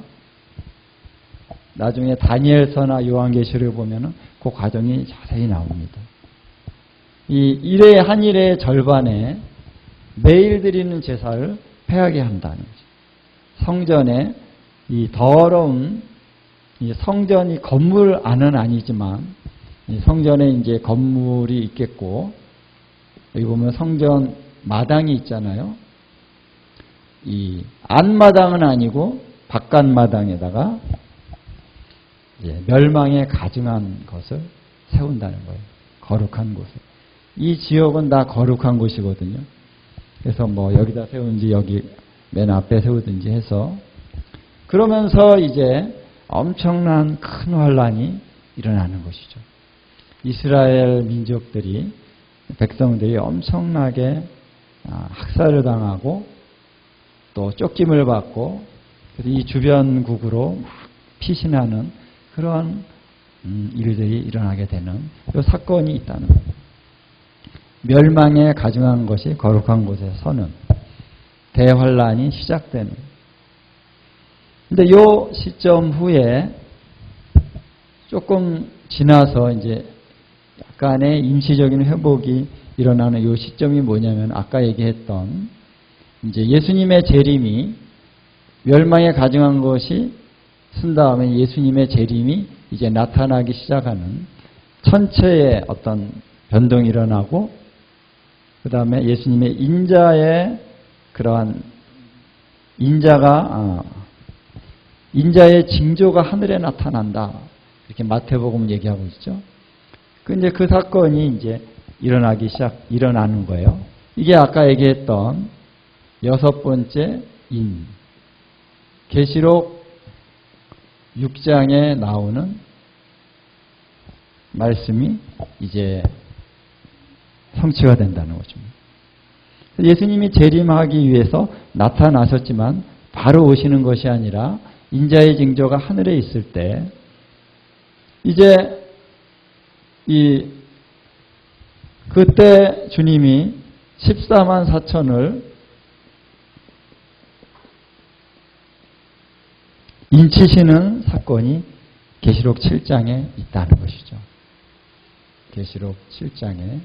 나중에 다니엘서나 요한계시를 보면은 그 과정이 자세히 나옵니다. 이 한일의 절반에 매일 드리는 제사를 폐하게 한다는 거죠. 성전에 이 더러운 이 성전이 건물 안은 아니지만 이 성전에 이제 건물이 있겠고 여기 보면 성전 마당이 있잖아요. 이 안마당은 아니고 바깥마당에다가 이제 멸망에 가증한 것을 세운다는 거예요. 거룩한 곳을. 이 지역은 다 거룩한 곳이거든요. 그래서 여기다 세우든지 여기 맨 앞에 세우든지 해서 그러면서 이제 엄청난 큰 환란이 일어나는 것이죠. 이스라엘 민족들이 백성들이 엄청나게 학살을 당하고 또 쫓김을 받고 이 주변국으로 막 피신하는 그런 일들이 일어나게 되는 이 사건이 있다는 거예요. 멸망에 가증한 것이 거룩한 곳에 서는 대환란이 시작되는 거예요. 근데 이 시점 후에 조금 지나서 이제 약간의 임시적인 회복이 일어나는 이 시점이 뭐냐면 아까 얘기했던 이제 예수님의 재림이 멸망에 가증한 것이 쓴 다음에 예수님의 재림이 이제 나타나기 시작하는 천체의 어떤 변동이 일어나고 그 다음에 예수님의 인자의 그러한 인자의 징조가 하늘에 나타난다. 이렇게 마태복음 얘기하고 있죠. 근데 그 사건이 이제 일어나는 거예요. 이게 아까 얘기했던 6번째 계시록 6장에 나오는 말씀이 이제 성취가 된다는 거죠. 예수님이 재림하기 위해서 나타나셨지만 바로 오시는 것이 아니라 인자의 징조가 하늘에 있을 때 이제 그때 주님이 14만 4천을 인치시는 사건이 계시록 7장에 있다는 것이죠. 계시록 7장에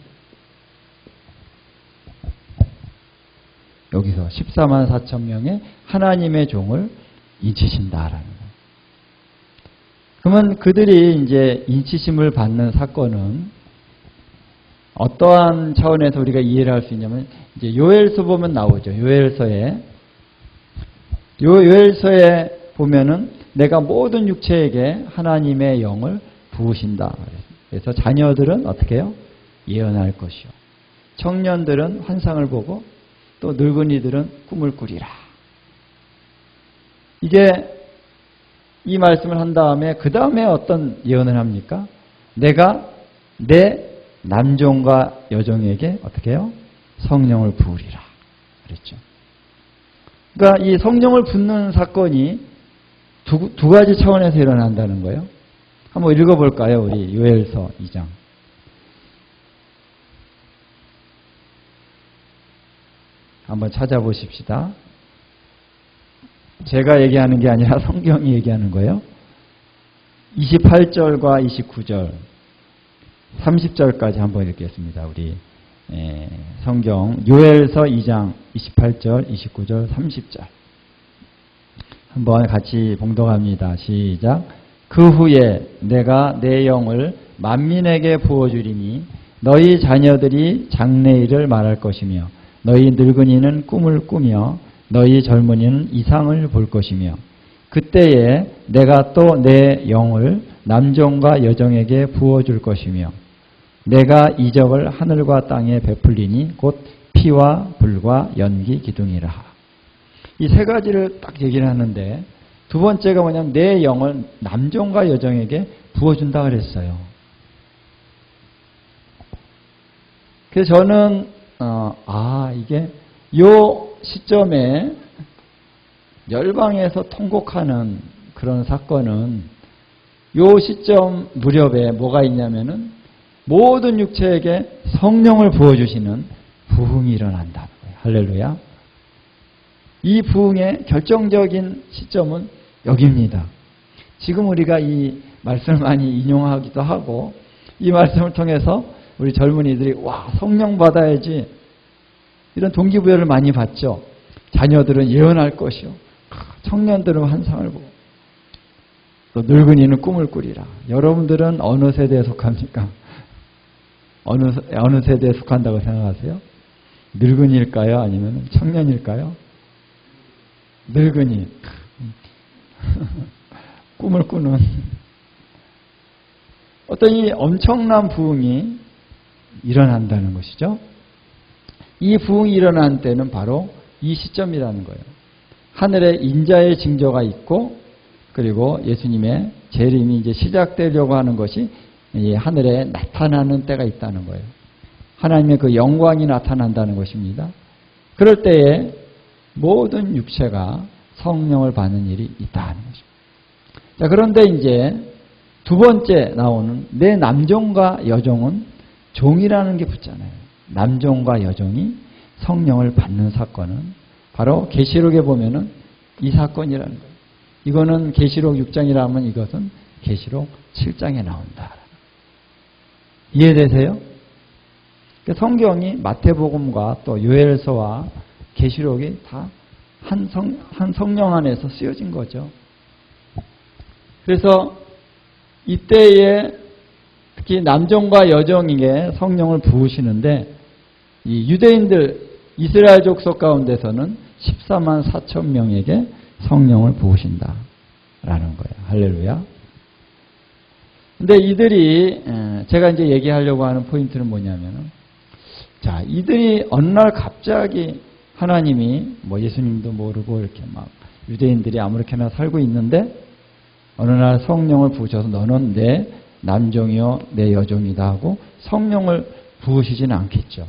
여기서 14만 4천 명의 하나님의 종을 인치신다라는 거예요. 그러면 그들이 이제 인치심을 받는 사건은 어떠한 차원에서 우리가 이해를 할 수 있냐면 이제 요엘서 보면 나오죠. 요엘서에 보면은 내가 모든 육체에게 하나님의 영을 부으신다. 그래서 자녀들은 어떻게 해요? 예언할 것이요. 청년들은 환상을 보고 또 늙은이들은 꿈을 꾸리라. 이게 이 말씀을 한 다음에 그 다음에 어떤 예언을 합니까? 내가 내 남종과 여종에게 어떻게 해요? 성령을 부으리라. 그랬죠. 그러니까 이 성령을 붓는 사건이 두 가지 차원에서 일어난다는 거예요. 한번 읽어볼까요? 우리 요엘서 2장. 한번 찾아보십시다. 제가 얘기하는 게 아니라 성경이 얘기하는 거예요. 28절과 29절, 30절까지 한번 읽겠습니다. 우리 성경 요엘서 2장 28절, 29절, 30절 한번 같이 봉독합니다. 시작. 그 후에 내가 내 영을 만민에게 부어주리니 너희 자녀들이 장래일을 말할 것이며 너희 늙은이는 꿈을 꾸며 너희 젊은이는 이상을 볼 것이며 그때에 내가 또 내 영을 남종과 여종에게 부어줄 것이며 내가 이적을 하늘과 땅에 베풀리니 곧 피와 불과 연기 기둥이라. 이 세 가지를 딱 얘기를 하는데 두 번째가 뭐냐면 내 영을 남종과 여종에게 부어준다 그랬어요. 그래서 저는 이게 요 시점에 열방에서 통곡하는 그런 사건은 요 시점 무렵에 뭐가 있냐면은 모든 육체에게 성령을 부어주시는 부흥이 일어난다는 거예요. 할렐루야. 이 부흥의 결정적인 시점은 여기입니다. 지금 우리가 이 말씀을 많이 인용하기도 하고 이 말씀을 통해서 우리 젊은이들이 성령 받아야지 이런 동기부여를 많이 받죠. 자녀들은 예언할 것이요. 청년들은 환상을 보고 또 늙은이는 꿈을 꾸리라. 여러분들은 어느 세대에 속합니까? 어느 세대에 속한다고 생각하세요? 늙은이일까요? 아니면 청년일까요? 늙은이. 꿈을 꾸는 어떤 이 엄청난 부흥이 일어난다는 것이죠. 이 부흥이 일어난 때는 바로 이 시점이라는 거예요. 하늘에 인자의 징조가 있고 그리고 예수님의 재림이 이제 시작되려고 하는 것이 이 하늘에 나타나는 때가 있다는 거예요. 하나님의 그 영광이 나타난다는 것입니다. 그럴 때에 모든 육체가 성령을 받는 일이 있다는 것입니다. 자, 그런데 이제 두 번째 나오는 내 남종과 여종은 종이라는 게 붙잖아요. 남종과 여종이 성령을 받는 사건은 바로 계시록에 보면은 이 사건이라는 거예요. 이거는 계시록 6장이라면 이것은 계시록 7장에 나온다. 이해되세요? 성경이 마태복음과 또 요엘서와 계시록이 다 한 성령 안에서 쓰여진 거죠. 그래서 이때에 특히 남종과 여종에게 성령을 부으시는데 이 유대인들 이스라엘 족속 가운데서는 14만 4천 명에게 성령을 부으신다라는 거예요. 할렐루야. 근데 이들이 제가 이제 얘기하려고 하는 포인트는 뭐냐면은 자, 이들이 어느 날 갑자기 하나님이 예수님도 모르고 이렇게 막 유대인들이 아무렇게나 살고 있는데 어느 날 성령을 부으셔서 너는 내 남종이요 내 여종이다 하고 성령을 부으시지는 않겠죠.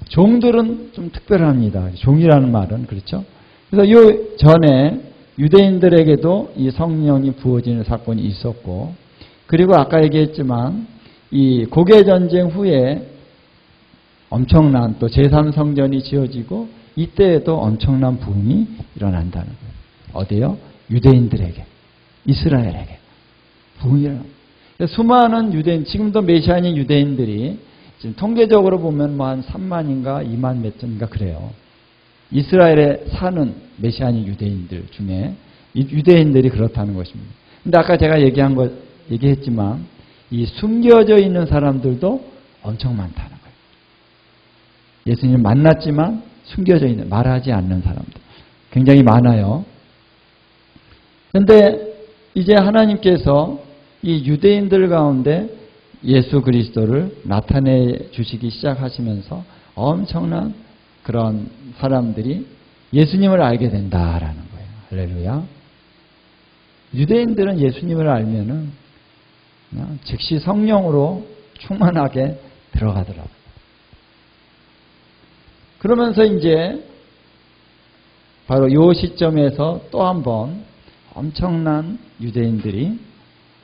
종들은 좀 특별합니다. 종이라는 말은 그렇죠. 그래서 이 전에 유대인들에게도 이 성령이 부어지는 사건이 있었고 그리고 아까 얘기했지만 이 고개 전쟁 후에 엄청난 또 제3성전이 지어지고 이때에도 엄청난 부흥이 일어난다는 거예요. 어디요? 유대인들에게, 이스라엘에게 부흥이 일어납니다. 수많은 유대인, 지금도 메시아인 유대인들이 지금 통계적으로 보면 한 3만인가 2만 몇 천인가 그래요. 이스라엘에 사는 메시아인 유대인들 중에 유대인들이 그렇다는 것입니다. 근데 아까 제가 얘기했지만 이 숨겨져 있는 사람들도 엄청 많다는 거예요. 예수님을 만났지만 숨겨져 있는, 말하지 않는 사람들 굉장히 많아요. 그런데 이제 하나님께서 이 유대인들 가운데 예수 그리스도를 나타내 주시기 시작하시면서 엄청난 그런 사람들이 예수님을 알게 된다라는 거예요. 할렐루야. 유대인들은 예수님을 알면은 그냥 즉시 성령으로 충만하게 들어가더라고요. 그러면서 이제 바로 이 시점에서 또 한 번 엄청난 유대인들이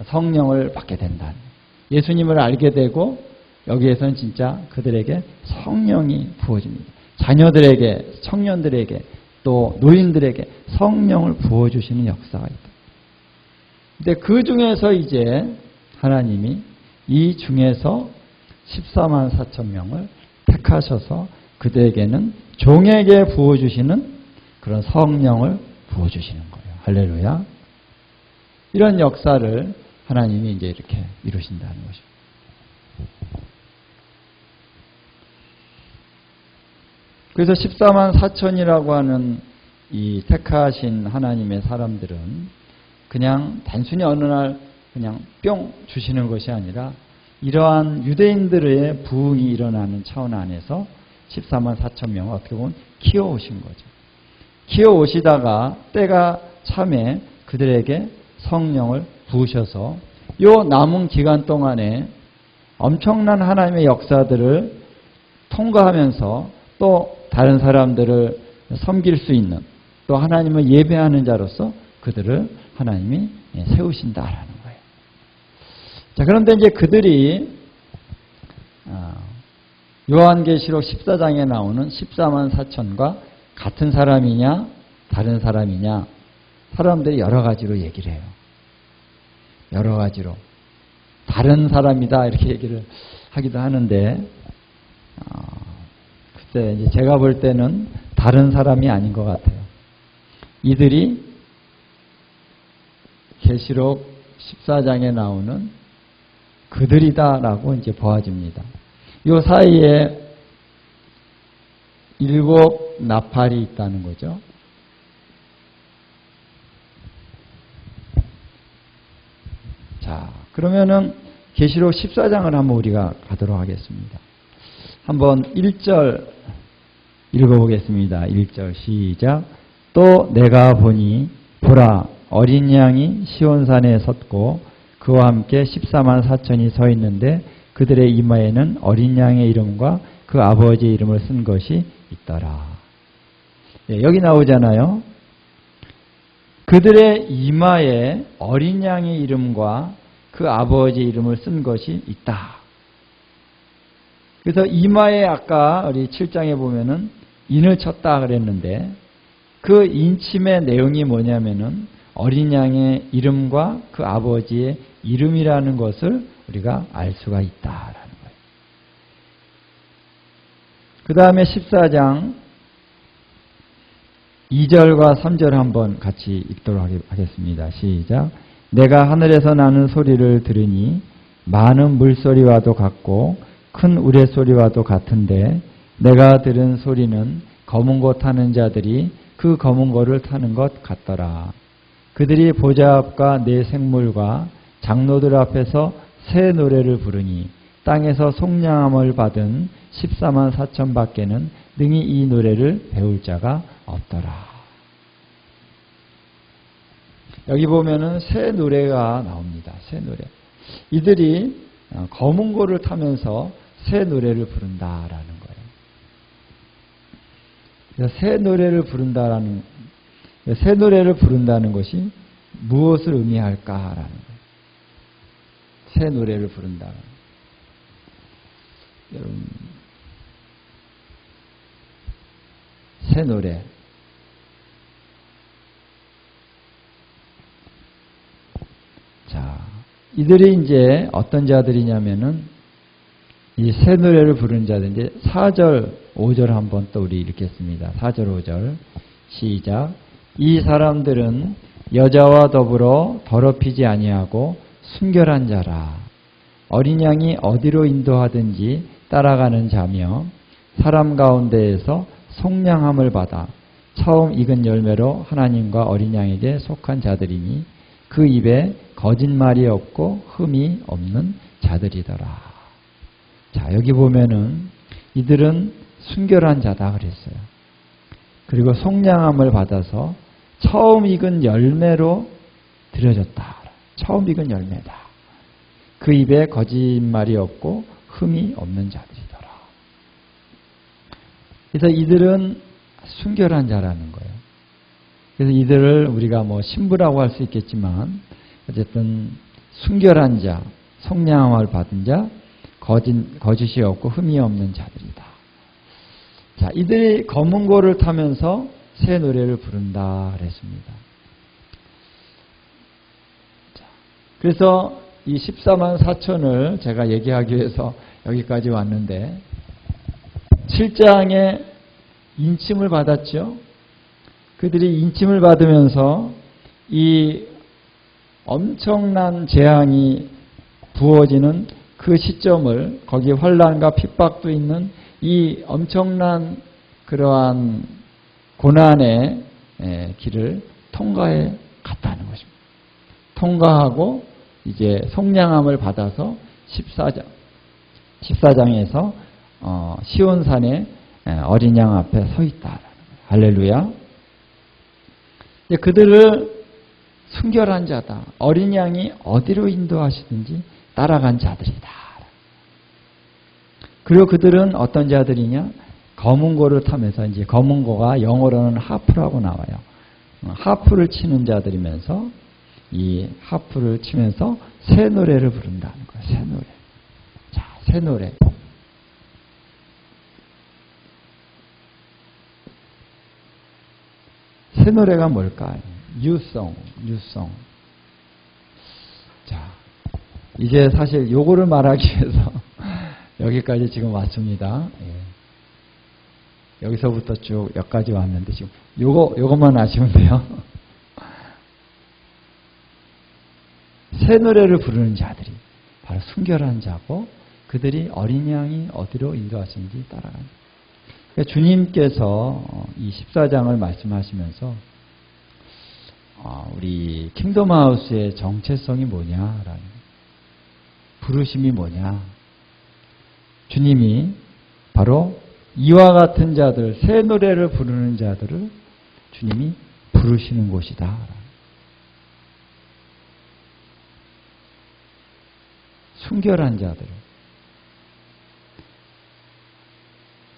성령을 받게 된다. 예수님을 알게 되고 여기에서는 진짜 그들에게 성령이 부어집니다. 자녀들에게, 청년들에게, 또 노인들에게 성령을 부어주시는 역사가 있다. 근데 그 중에서 이제 하나님이 이 중에서 14만 4천 명을 택하셔서 그들에게는 종에게 부어주시는 그런 성령을 부어주시는 거예요. 할렐루야. 이런 역사를 하나님이 이제 이렇게 이루신다는 것입니다. 그래서 14만 4천이라고 하는 이 택하신 하나님의 사람들은 그냥 단순히 어느 날 그냥 뿅 주시는 것이 아니라 이러한 유대인들의 부흥이 일어나는 차원 안에서 14만 4천 명을 어떻게 보면 키워오신 거죠. 키워오시다가 때가 참에 그들에게 성령을 부으셔서 요 남은 기간 동안에 엄청난 하나님의 역사들을 통과하면서 또 다른 사람들을 섬길 수 있는 또 하나님을 예배하는 자로서 그들을 하나님이 세우신다라는 거예요. 자, 그런데 이제 그들이 요한계시록 14장에 나오는 14만 4천과 같은 사람이냐 다른 사람이냐 사람들이 여러 가지로 얘기를 해요. 여러 가지로 다른 사람이다 이렇게 얘기를 하기도 하는데 글쎄 이제 제가 볼 때는 다른 사람이 아닌 것 같아요. 이들이 계시록 14장에 나오는 그들이다라고 이제 보아집니다. 이 사이에 7 나팔이 있다는 거죠. 자, 그러면은 계시록 14장을 한번 우리가 가도록 하겠습니다. 한번 1절 읽어보겠습니다. 1절 시작. 또 내가 보니 보라 어린 양이 시온산에 섰고 그와 함께 14만 4천이 서 있는데 그들의 이마에는 어린 양의 이름과 그 아버지의 이름을 쓴 것이 있더라. 네, 여기 나오잖아요. 그들의 이마에 어린 양의 이름과 그 아버지의 이름을 쓴 것이 있다. 그래서 이마에 아까 우리 7장에 보면은 인을 쳤다 그랬는데 그 인침의 내용이 뭐냐면은 어린 양의 이름과 그 아버지의 이름이라는 것을 우리가 알 수가 있다라는 거예요. 그 다음에 14장 2절과 3절 한번 같이 읽도록 하겠습니다. 시작. 내가 하늘에서 나는 소리를 들으니 많은 물소리와도 같고 큰 우레소리와도 같은데 내가 들은 소리는 검은 고 타는 자들이 그 검은 고를 타는 것 같더라. 그들이 보좌 앞과 네 생물과 장로들 앞에서 새 노래를 부르니 땅에서 속량함을 받은 14만 4천 밖에는 능히 이 노래를 배울 자가 없더라. 여기 보면은 새 노래가 나옵니다. 새 노래. 이들이 검은 고를 타면서 새 노래를 부른다라는 거예요. 그래서 새 노래를 부른다는 것이 무엇을 의미할까라는 거예요. 새 노래를 부른다. 여러분, 새 노래. 자, 이들이 이제 어떤 자들이냐면은 이 새 노래를 부르는 자들인데 4절, 5절 한번 또 우리 읽겠습니다. 4절, 5절 시작. 이 사람들은 여자와 더불어 더럽히지 아니하고 순결한 자라. 어린 양이 어디로 인도하든지 따라가는 자며 사람 가운데에서 속량함을 받아 처음 익은 열매로 하나님과 어린 양에게 속한 자들이니 그 입에 거짓말이 없고 흠이 없는 자들이더라. 자, 여기 보면은 이들은 순결한 자다 그랬어요. 그리고 속량함을 받아서 처음 익은 열매로 드려졌다. 처음 익은 열매다. 그 입에 거짓말이 없고 흠이 없는 자들이더라. 그래서 이들은 순결한 자라는 거예요. 그래서 이들을 우리가 뭐 신부라고 할 수 있겠지만 어쨌든 순결한 자, 속량함을 받은 자, 거짓이 없고 흠이 없는 자들이다. 자, 이들이 검은 고를 타면서 새 노래를 부른다 그랬습니다. 자, 그래서 이 14만 4천을 제가 얘기하기 위해서 여기까지 왔는데 7장에 인침을 받았죠. 그들이 인침을 받으면서 이 엄청난 재앙이 부어지는 그 시점을 거기에 환난과 핍박도 있는 이 엄청난 그러한 고난의 길을 통과해 갔다는 것입니다. 통과하고 이제 속량함을 받아서 14장에서 시온산의 어린 양 앞에 서 있다. 할렐루야. 그들을 순결한 자다. 어린 양이 어디로 인도하시든지 따라간 자들이다. 그리고 그들은 어떤 자들이냐? 검은고를 타면서, 이제 검은고가 영어로는 하프라고 나와요. 하프를 치는 자들이면서 이 하프를 치면서 새 노래를 부른다는 거예요. 새 노래. 자, 새 노래. 새 노래가 뭘까요? 뉴송. 자, 이제 사실 요거를 말하기 위해서 여기까지 지금 왔습니다. 여기서부터 쭉 여기까지 왔는데 지금 요것만 아시면 돼요. 새 노래를 부르는 자들이 바로 순결한 자고 그들이 어린 양이 어디로 인도하시는지 따라간다. 그러니까 주님께서 이 14장을 말씀하시면서 우리 킹덤하우스의 정체성이 뭐냐라는, 부르심이 뭐냐. 주님이 바로 이와 같은 자들, 새 노래를 부르는 자들을 주님이 부르시는 곳이다. 순결한 자들.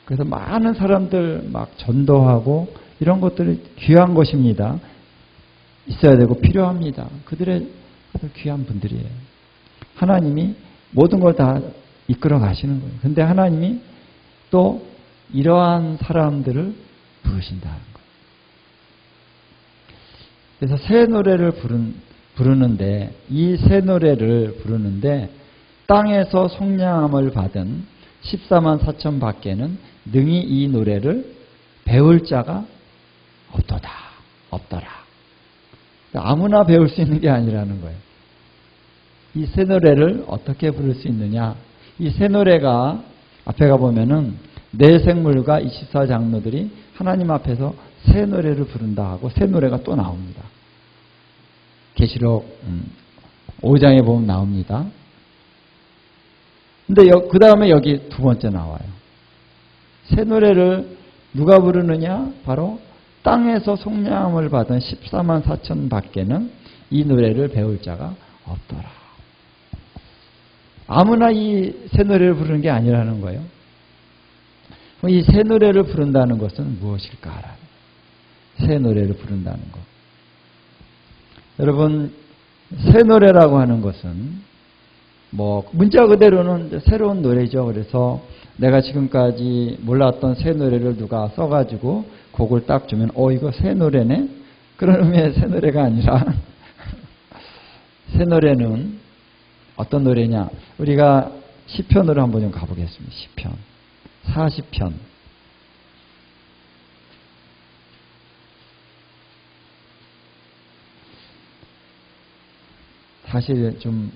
그래서 많은 사람들 막 전도하고 이런 것들이 귀한 것입니다. 있어야 되고 필요합니다. 그들 귀한 분들이에요. 하나님이 모든 걸 다 이끌어 가시는 거예요. 근데 하나님이 또 이러한 사람들을 부르신다는 거예요. 그래서 새 노래를 부르는데, 이 새 노래를 부르는데 땅에서 속량함을 받은 14만 4천 밖에는 능히 이 노래를 배울 자가 없더라. 아무나 배울 수 있는 게 아니라는 거예요. 이 새 노래를 어떻게 부를 수 있느냐? 이 새 노래가 앞에 가보면은 네 생물과 24장로들이 하나님 앞에서 새 노래를 부른다 하고 새 노래가 또 나옵니다. 계시록 5장에 보면 나옵니다. 근데 그 다음에 여기 두 번째 나와요. 새 노래를 누가 부르느냐? 바로 땅에서 속량함을 받은 14만 4천 밖에는 이 노래를 배울 자가 없더라. 아무나 이 새 노래를 부르는 게 아니라는 거예요. 이 새 노래를 부른다는 것은 무엇일까? 새 노래를 부른다는 것. 여러분, 새 노래라고 하는 것은 문자 그대로는 새로운 노래죠. 그래서 내가 지금까지 몰랐던 새 노래를 누가 써가지고 곡을 딱 주면 이거 새 노래네? 그런 의미의 새 노래가 아니라 새 노래는 어떤 노래냐? 우리가 시편으로 한번 좀 가보겠습니다. 시편 40편. 사실 좀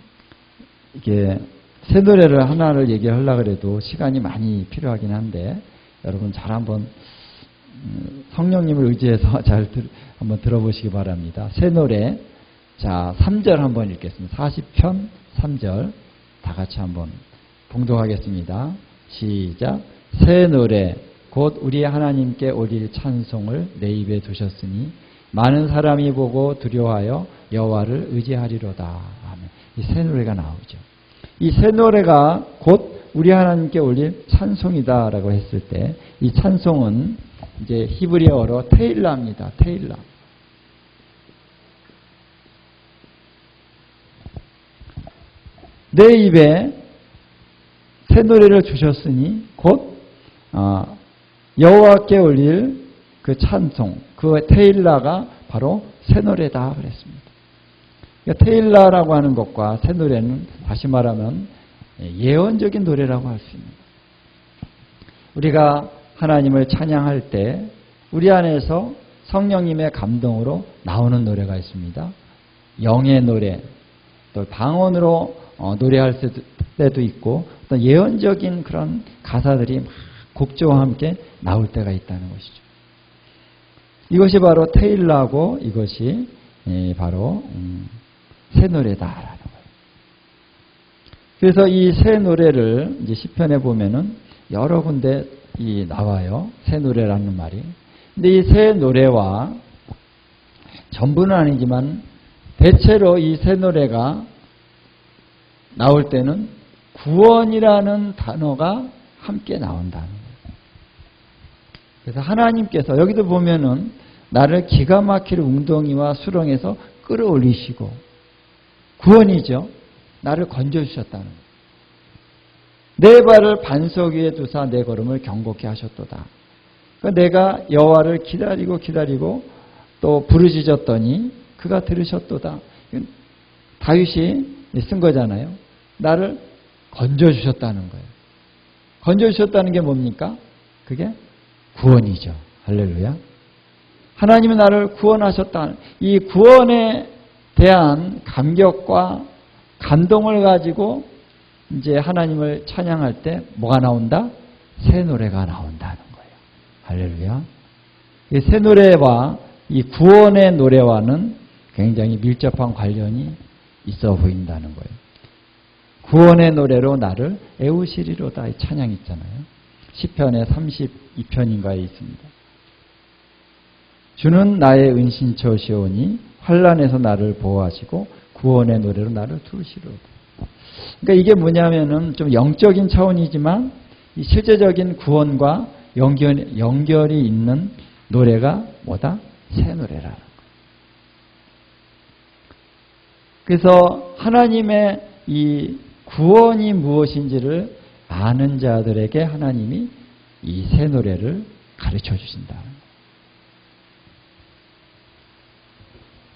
이게 새 노래를 하나를 얘기하려고 해도 시간이 많이 필요하긴 한데 여러분 잘 한번 성령님을 의지해서 잘 한번 들어보시기 바랍니다. 새 노래. 자, 3절 한번 읽겠습니다. 40편 3절 다 같이 한번 봉독하겠습니다. 시작. 새 노래 곧 우리 하나님께 올릴 찬송을 내 입에 두셨으니 많은 사람이 보고 두려워하여 여호와를 의지하리로다. 아멘. 이 새 노래가 나오죠. 이 새 노래가 곧 우리 하나님께 올릴 찬송이다라고 했을 때 이 찬송은 이제 히브리어로 테일라입니다. 테일라. 내 입에 새 노래를 주셨으니 곧 여호와께 올릴 그 찬송, 그 테일라가 바로 새 노래다 그랬습니다. 그러니까 테일라라고 하는 것과 새 노래는 다시 말하면 예언적인 노래라고 할 수 있습니다. 우리가 하나님을 찬양할 때 우리 안에서 성령님의 감동으로 나오는 노래가 있습니다. 영의 노래, 또 방언으로 노래할 때도 있고 어떤 예언적인 그런 가사들이 막 곡조와 함께 나올 때가 있다는 것이죠. 이것이 바로 테일라고 이것이 바로 새 노래다라는 거예요. 그래서 이 새 노래를 이제 시편에 보면은 여러 군데 나와요. 새 노래라는 말이. 근데 이 새 노래와 전부는 아니지만 대체로 이 새 노래가 나올 때는 구원이라는 단어가 함께 나온다는 거예요. 그래서 하나님께서 여기도 보면은 나를 기가 막힐 웅덩이와 수렁에서 끌어올리시고 구원이죠. 나를 건져주셨다는 거예요. 내 발을 반석 위에 두사 내 걸음을 경고케 하셨도다. 그러니까 내가 여호와를 기다리고 또 부르짖었더니 그가 들으셨도다. 다윗이 쓴 거잖아요. 나를 건져주셨다는 거예요. 건져주셨다는 게 뭡니까? 그게 구원이죠. 할렐루야. 하나님은 나를 구원하셨다. 이 구원에 대한 감격과 감동을 가지고 이제 하나님을 찬양할 때 뭐가 나온다? 새 노래가 나온다는 거예요. 할렐루야. 이 새 노래와 이 구원의 노래와는 굉장히 밀접한 관련이 있어 보인다는 거예요. 구원의 노래로 나를 애우시리로다 이 찬양 있잖아요. 시편의 32편인가에 있습니다. 주는 나의 은신처시오니 환난에서 나를 보호하시고 구원의 노래로 나를 두시리로다. 그러니까 이게 뭐냐면은 좀 영적인 차원이지만 이 실제적인 구원과 연결이 있는 노래가 뭐다? 새 노래라는 거예요. 그래서 하나님의 이 구원이 무엇인지를 아는 자들에게 하나님이 이 새 노래를 가르쳐 주신다.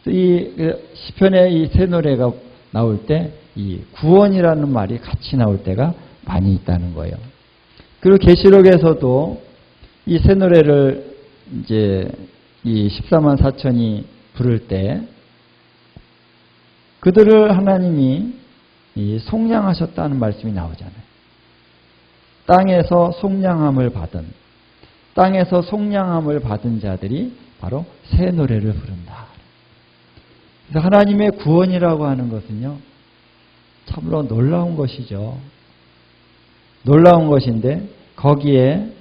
이 시편에 이 새 노래가 나올 때 이 구원이라는 말이 같이 나올 때가 많이 있다는 거예요. 그리고 계시록에서도 이 새 노래를 이제 이 14만 4천이 부를 때 그들을 하나님이 속량하셨다는 말씀이 나오잖아요. 땅에서 속량함을 받은 자들이 바로 새 노래를 부른다. 그래서 하나님의 구원이라고 하는 것은요, 참으로 놀라운 것이죠. 놀라운 것인데 거기에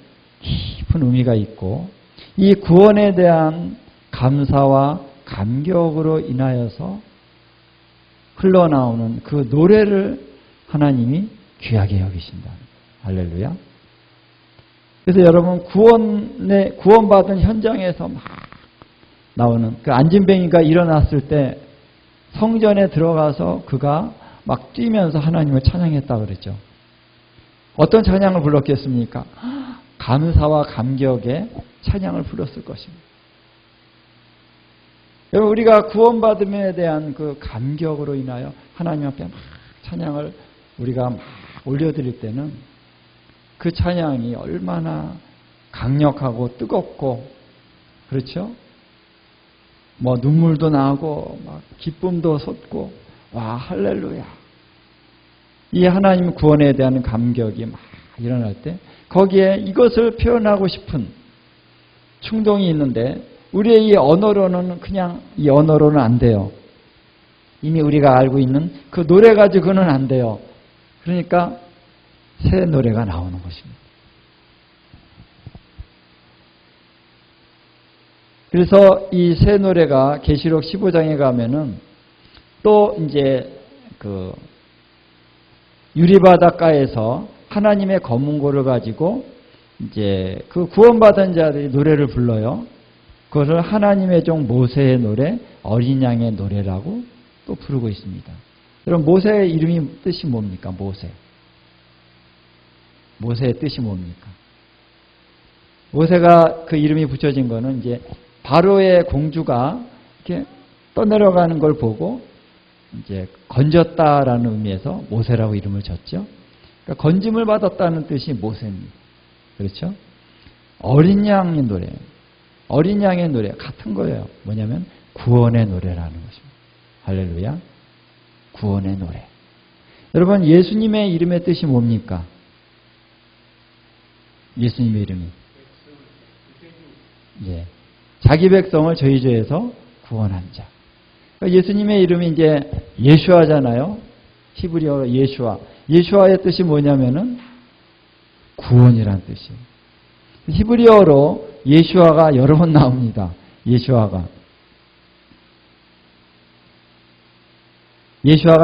깊은 의미가 있고 이 구원에 대한 감사와 감격으로 인하여서 흘러나오는 그 노래를 하나님이 귀하게 여기신다. 할렐루야. 그래서 여러분 구원받은 현장에서 막 나오는 그 안진뱅이가 일어났을 때 성전에 들어가서 그가 막 뛰면서 하나님을 찬양했다 그랬죠. 어떤 찬양을 불렀겠습니까? 감사와 감격의 찬양을 불렀을 것입니다. 여러분 우리가 구원받음에 대한 그 감격으로 인하여 하나님 앞에 막 찬양을 우리가 막 올려드릴 때는 그 찬양이 얼마나 강력하고 뜨겁고 그렇죠? 뭐 눈물도 나고 막 기쁨도 솟고 와 할렐루야. 이 하나님 구원에 대한 감격이 막 일어날 때 거기에 이것을 표현하고 싶은 충동이 있는데 우리의 이 언어로는 그냥 이 언어로는 안 돼요. 이미 우리가 알고 있는 그 노래 가지고는 안 돼요. 그러니까 새 노래가 나오는 것입니다. 그래서 이 새 노래가 계시록 15장에 가면은 또 이제 그 유리바닷가에서 하나님의 검은고를 가지고 이제 그 구원받은 자들이 노래를 불러요. 그것을 하나님의 종 모세의 노래, 어린 양의 노래라고 또 부르고 있습니다. 여러분 모세의 이름이 뜻이 뭡니까? 모세의 뜻이 뭡니까? 모세가 그 이름이 붙여진 거는 이제 바로의 공주가 이렇게 떠내려가는 걸 보고 이제 건졌다라는 의미에서 모세라고 이름을 졌죠. 그러니까 건짐을 받았다는 뜻이 모세입니다. 그렇죠? 어린 양의 노래, 어린 양의 노래 같은 거예요. 뭐냐면 구원의 노래라는 것입니다. 할렐루야. 구원의 노래. 여러분 예수님의 이름의 뜻이 뭡니까? 예수님의 이름이. 예. 자기 백성을 저희 죄에서 구원한 자. 그러니까 예수님의 이름이 이제 예수아잖아요. 히브리어 예수아. 예수아의 뜻이 뭐냐면은 구원이란 뜻이에요. 히브리어로 예수아가 여러 번 나옵니다. 예수아가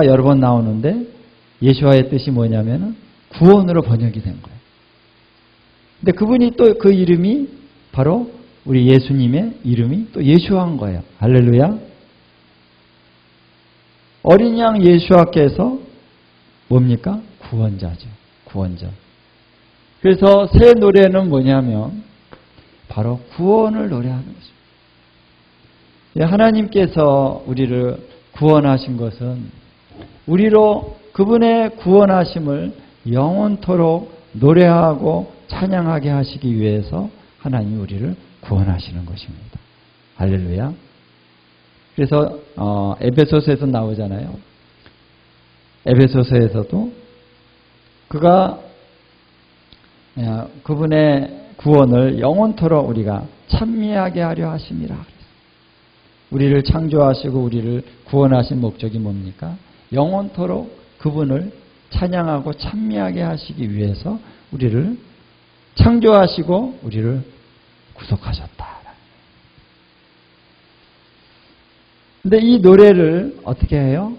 여러 번 나오는데 예수아의 뜻이 뭐냐면은 구원으로 번역이 된 거예요. 근데 그분이 또 그 이름이 바로 우리 예수님의 이름이 또 예수아인 거예요. 할렐루야. 어린 양 예수아께서 뭡니까? 구원자죠. 구원자. 그래서 새 노래는 뭐냐면 바로 구원을 노래하는 것입니다. 하나님께서 우리를 구원하신 것은 우리로 그분의 구원하심을 영원토록 노래하고 찬양하게 하시기 위해서 하나님이 우리를 구원하시는 것입니다. 할렐루야. 그래서 에베소서에서 나오잖아요. 에베소서에서도 그가 그분의 구원을 영원토록 우리가 찬미하게 하려 하심이라. 우리를 창조하시고 우리를 구원하신 목적이 뭡니까? 영원토록 그분을 찬양하고 찬미하게 하시기 위해서 우리를 창조하시고 우리를 구속하셨다. 근데 이 노래를 어떻게 해요?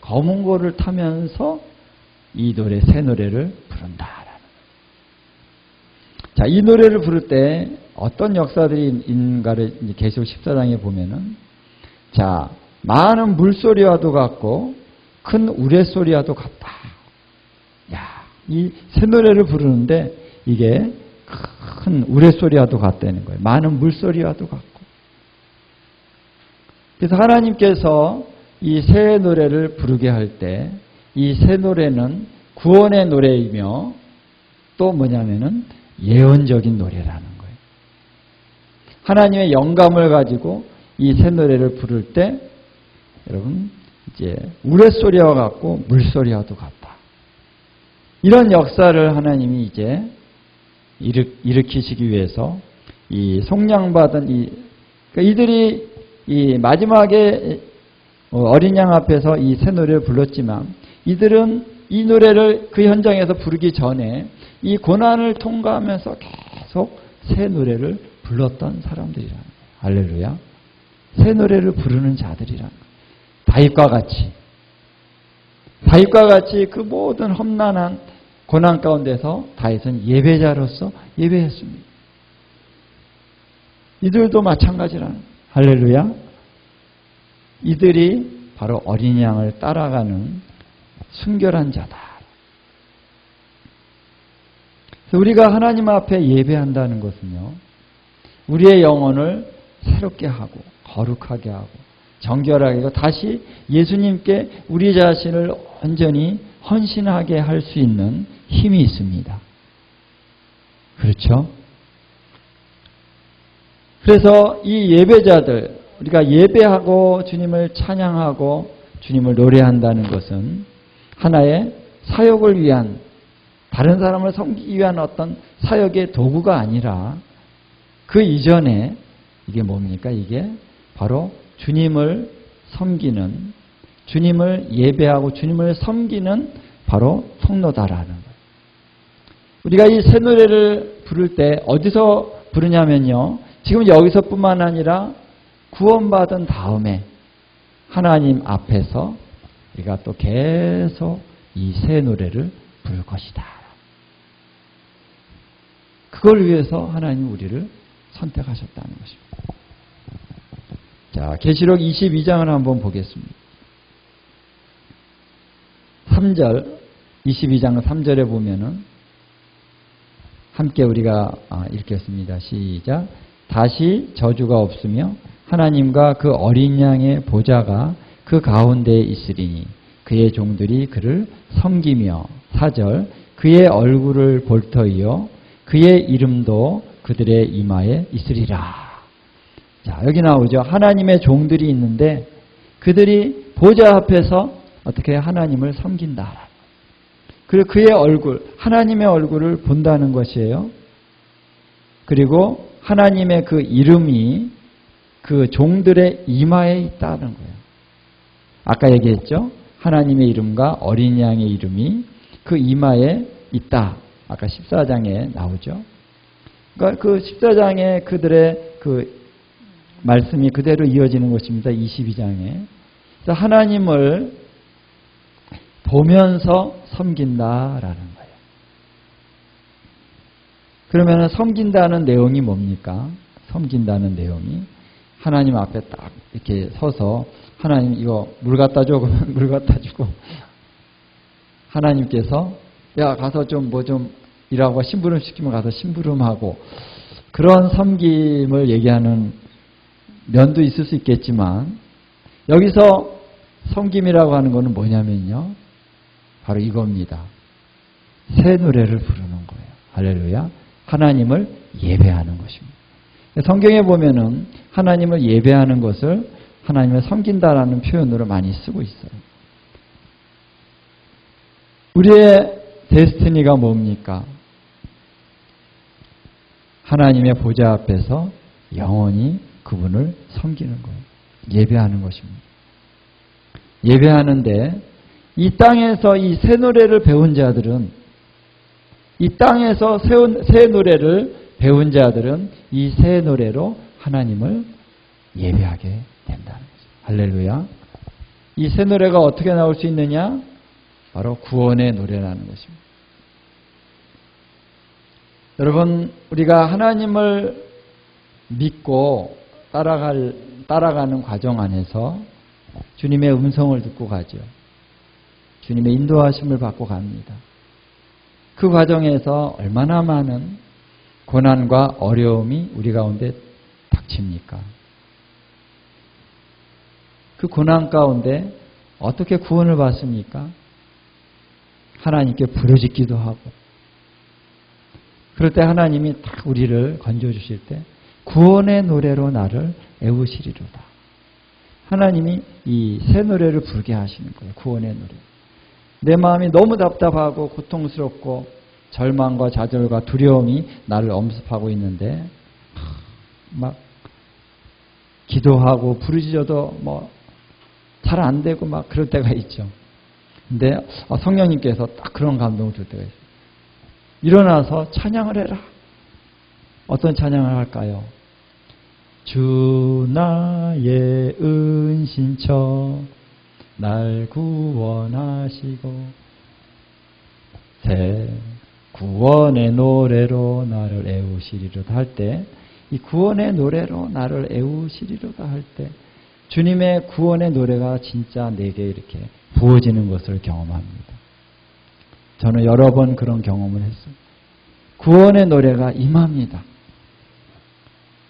검은고를 타면서 이 노래, 새 노래를 부른다. 자, 이 노래를 부를 때 어떤 역사들이 있는가를 계시록 14장에 보면은, 자, 많은 물소리와도 같고 큰 우레소리와도 같다. 야, 이 새 노래를 부르는데 이게 큰 우레소리와도 같다는 거예요. 많은 물소리와도 같고. 그래서 하나님께서 이 새 노래를 부르게 할 때 이 새 노래는 구원의 노래이며 또 뭐냐면은 예언적인 노래라는 거예요. 하나님의 영감을 가지고 이 새 노래를 부를 때 여러분 이제 우레소리와 같고 물소리와도 같다. 이런 역사를 하나님이 이제 일으키시기 위해서 이 속량받은 그러니까 이들이 이 마지막에 어린 양 앞에서 이 새 노래를 불렀지만 이들은 이 노래를 그 현장에서 부르기 전에 이 고난을 통과하면서 계속 새 노래를 불렀던 사람들이라는 거예요. 할렐루야. 새 노래를 부르는 자들이라는 거예요. 다윗과 같이 그 모든 험난한 고난 가운데서 다윗은 예배자로서 예배했습니다. 이들도 마찬가지라는 거예요. 할렐루야. 이들이 바로 어린 양을 따라가는 순결한 자다. 우리가 하나님 앞에 예배한다는 것은요, 우리의 영혼을 새롭게 하고 거룩하게 하고 정결하게 하고 다시 예수님께 우리 자신을 온전히 헌신하게 할 수 있는 힘이 있습니다. 그렇죠? 그래서 이 예배자들, 우리가 예배하고 주님을 찬양하고 주님을 노래한다는 것은 하나의 사역을 위한, 다른 사람을 섬기기 위한 어떤 사역의 도구가 아니라 그 이전에 이게 뭡니까? 이게 바로 주님을 섬기는, 주님을 예배하고 주님을 섬기는 바로 통로다라는 거예요. 우리가 이 새 노래를 부를 때 어디서 부르냐면요, 지금 여기서뿐만 아니라 구원받은 다음에 하나님 앞에서 우리가 또 계속 이 새 노래를 부를 것이다. 그걸 위해서 하나님 우리를 선택하셨다는 것입니다. 자, 계시록 22장을 한번 보겠습니다. 3절, 22장 3절에 보면은 함께 우리가 읽겠습니다. 시작. 다시 저주가 없으며 하나님과 그 어린 양의 보좌가 그 가운데에 있으리니 그의 종들이 그를 섬기며 4절. 그의 얼굴을 볼 터이요 그의 이름도 그들의 이마에 있으리라. 자, 여기 나오죠. 하나님의 종들이 있는데 그들이 보좌 앞에서 어떻게 하나님을 섬긴다. 그리고 그의 얼굴, 하나님의 얼굴을 본다는 것이에요. 그리고 하나님의 그 이름이 그 종들의 이마에 있다는 거예요. 아까 얘기했죠? 하나님의 이름과 어린 양의 이름이 그 이마에 있다. 아까 14장에 나오죠. 그러니까 그 14장에 그들의 그 말씀이 그대로 이어지는 것입니다. 22장에. 그래서 하나님을 보면서 섬긴다라는 거예요. 그러면 섬긴다는 내용이 뭡니까? 섬긴다는 내용이 하나님 앞에 딱 이렇게 서서 하나님 이거 물 갖다 줘. 그러면 물 갖다 주고 하나님께서 야 가서 좀 뭐 좀 일하고 심부름 시키면 가서 심부름하고 그런 섬김을 얘기하는 면도 있을 수 있겠지만 여기서 섬김이라고 하는 것은 뭐냐면요. 바로 이겁니다. 새 노래를 부르는 거예요. 할렐루야. 하나님을 예배하는 것입니다. 성경에 보면은 하나님을 예배하는 것을 하나님을 섬긴다라는 표현으로 많이 쓰고 있어요. 우리의 데스티니가 뭡니까? 하나님의 보좌 앞에서 영원히 그분을 섬기는 거예요. 예배하는 것입니다. 예배하는데 이 땅에서 이 새 노래를 배운 자들은 이 땅에서 새 노래를 배운 자들은 이 새 노래로 하나님을 예배하게 된다는 거죠. 할렐루야. 이 새 노래가 어떻게 나올 수 있느냐? 바로 구원의 노래라는 것입니다. 여러분, 우리가 하나님을 믿고 따라가는 과정 안에서 주님의 음성을 듣고 가죠. 주님의 인도하심을 받고 갑니다. 그 과정에서 얼마나 많은 고난과 어려움이 우리 가운데 닥칩니까? 그 고난 가운데 어떻게 구원을 받습니까? 하나님께 부르짖기도 하고 그럴 때 하나님이 딱 우리를 건져주실 때 구원의 노래로 나를 애우시리로다. 하나님이 이 새 노래를 부르게 하시는 거예요. 구원의 노래. 내 마음이 너무 답답하고 고통스럽고 절망과 좌절과 두려움이 나를 엄습하고 있는데 막 기도하고 부르짖어도 뭐 잘 안 되고 막 그럴 때가 있죠. 근데 성령님께서 딱 그런 감동을 줄 때가 있어요. 일어나서 찬양을 해라. 어떤 찬양을 할까요? 주 나의 은신처 날 구원하시고 새 구원의 노래로 나를 애우시리로다 할 때 이 구원의 노래로 나를 애우시리로다 할 때 주님의 구원의 노래가 진짜 내게 이렇게 부어지는 것을 경험합니다. 저는 여러 번 그런 경험을 했어요. 구원의 노래가 임합니다.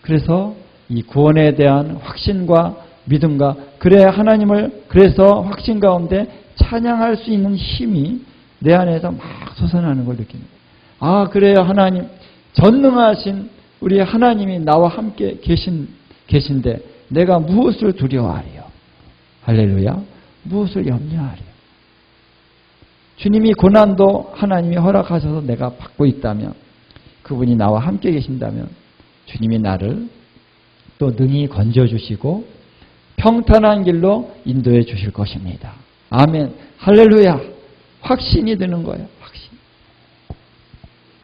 그래서 이 구원에 대한 확신과 믿음과 그래야 하나님을 그래서 확신 가운데 찬양할 수 있는 힘이 내 안에서 막 솟아나는 걸 느낍니다. 아 그래요. 하나님 전능하신 우리 하나님이 나와 함께 계신데 내가 무엇을 두려워하리요? 할렐루야. 무엇을 염려하리요? 주님이 고난도 하나님이 허락하셔서 내가 받고 있다면 그분이 나와 함께 계신다면 주님이 나를 또 능히 건져주시고 평탄한 길로 인도해 주실 것입니다. 아멘. 할렐루야. 확신이 드는 거예요. 확신.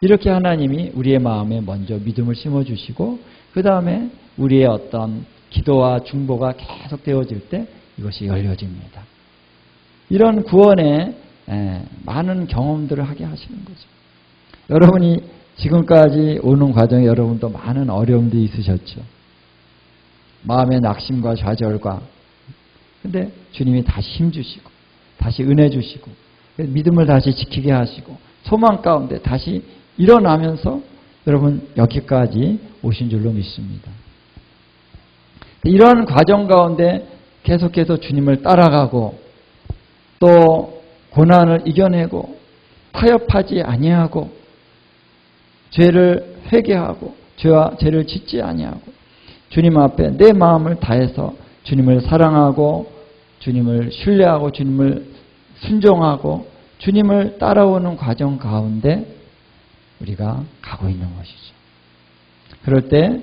이렇게 하나님이 우리의 마음에 먼저 믿음을 심어주시고 그 다음에 우리의 어떤 기도와 중보가 계속 되어질 때 이것이 열려집니다. 이런 구원에 많은 경험들을 하게 하시는 거죠. 여러분이 지금까지 오는 과정에 여러분도 많은 어려움도 있으셨죠. 마음의 낙심과 좌절과 근데 주님이 다시 힘주시고 다시 은혜 주시고 믿음을 다시 지키게 하시고 소망 가운데 다시 일어나면서 여러분 여기까지 오신 줄로 믿습니다. 이러한 과정 가운데 계속해서 주님을 따라가고 또 고난을 이겨내고 타협하지 아니하고 죄를 회개하고 죄와 죄를 짓지 아니하고 주님 앞에 내 마음을 다해서 주님을 사랑하고 주님을 신뢰하고 주님을 순종하고 주님을 따라오는 과정 가운데 우리가 가고 있는 것이죠. 그럴 때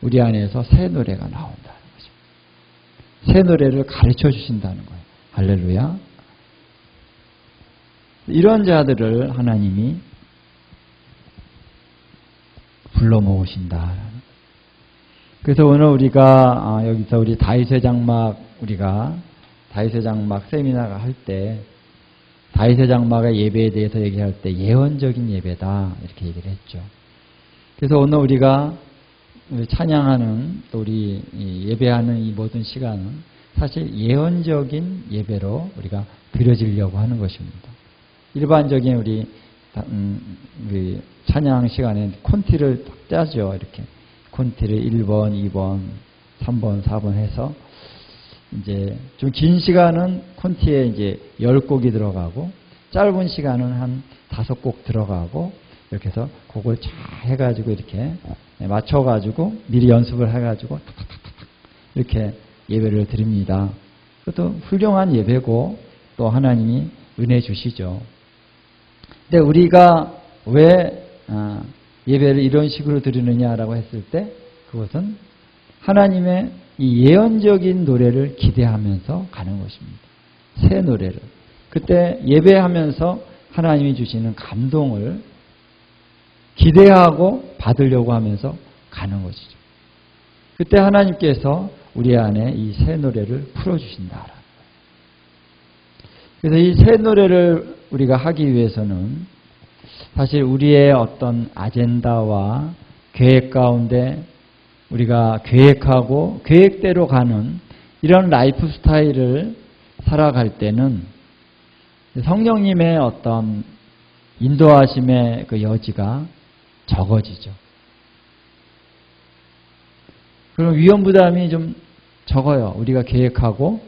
우리 안에서 새 노래가 나온다는 것입니다. 새 노래를 가르쳐 주신다는 거예요. 할렐루야. 이런 자들을 하나님이 불러 모으신다. 그래서 오늘 우리가 여기서 우리 다윗의 장막 우리가 다윗의 장막 세미나가 할 때 다윗의 장막의 예배에 대해서 얘기할 때 예언적인 예배다 이렇게 얘기를 했죠. 그래서 오늘 우리가 찬양하는 또 우리 예배하는 이 모든 시간은 사실 예언적인 예배로 우리가 드려지려고 하는 것입니다. 일반적인 우리 찬양 시간에 콘티를 딱 짜죠. 이렇게 콘티를 1번, 2번, 3번, 4번 해서 이제 좀 긴 시간은 콘티에 이제 10곡이 들어가고 짧은 시간은 한 5곡 들어가고 이렇게 해서 곡을 잘 해가지고 이렇게 맞춰가지고 미리 연습을 해가지고 탁탁탁탁 이렇게 예배를 드립니다. 그것도 훌륭한 예배고 또 하나님이 은혜 주시죠. 근데 우리가 왜 예배를 이런 식으로 드리느냐라고 했을 때 그것은 하나님의 이 예언적인 노래를 기대하면서 가는 것입니다. 새 노래를. 그때 예배하면서 하나님이 주시는 감동을 기대하고 받으려고 하면서 가는 것이죠. 그때 하나님께서 우리 안에 이 새 노래를 풀어주신다. 그래서 이 새 노래를 우리가 하기 위해서는 사실 우리의 어떤 아젠다와 계획 가운데 우리가 계획하고 계획대로 가는 이런 라이프 스타일을 살아갈 때는 성령님의 어떤 인도하심의 그 여지가 적어지죠. 그럼 위험 부담이 좀 적어요. 우리가 계획하고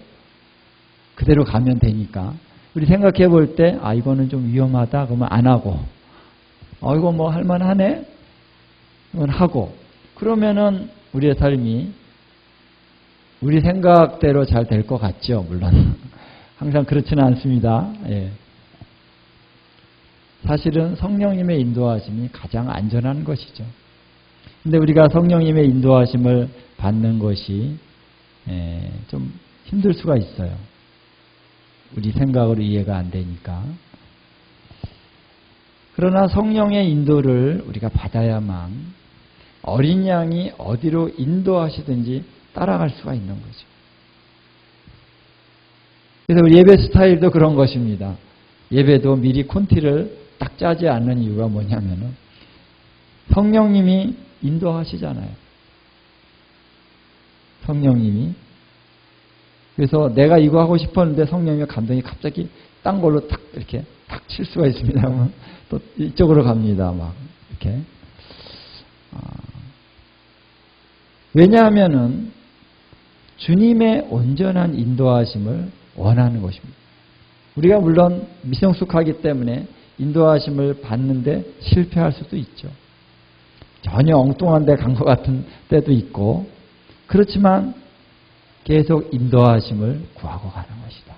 그대로 가면 되니까. 우리 생각해 볼 때 이거는 좀 위험하다 그러면 안 하고 이거 뭐 할만하네? 이건 하고 그러면은 우리의 삶이 우리 생각대로 잘 될 것 같죠. 물론 항상 그렇지는 않습니다. 예. 사실은 성령님의 인도하심이 가장 안전한 것이죠. 근데 우리가 성령님의 인도하심을 받는 것이 좀 힘들 수가 있어요. 우리 생각으로 이해가 안 되니까. 그러나 성령의 인도를 우리가 받아야만 어린 양이 어디로 인도하시든지 따라갈 수가 있는 거죠. 그래서 우리 예배 스타일도 그런 것입니다. 예배도 미리 콘티를 딱 짜지 않는 이유가 뭐냐면은 성령님이 인도하시잖아요. 성령님이. 그래서 내가 이거 하고 싶었는데 성령님의 감동이 갑자기 딴 걸로 탁 이렇게 탁 칠 수가 있습니다. 그러면 또 이쪽으로 갑니다. 막 이렇게. 왜냐하면은 주님의 온전한 인도하심을 원하는 것입니다. 우리가 물론 미성숙하기 때문에 인도하심을 받는데 실패할 수도 있죠. 전혀 엉뚱한 데 간 것 같은 때도 있고 그렇지만 계속 인도하심을 구하고 가는 것이다.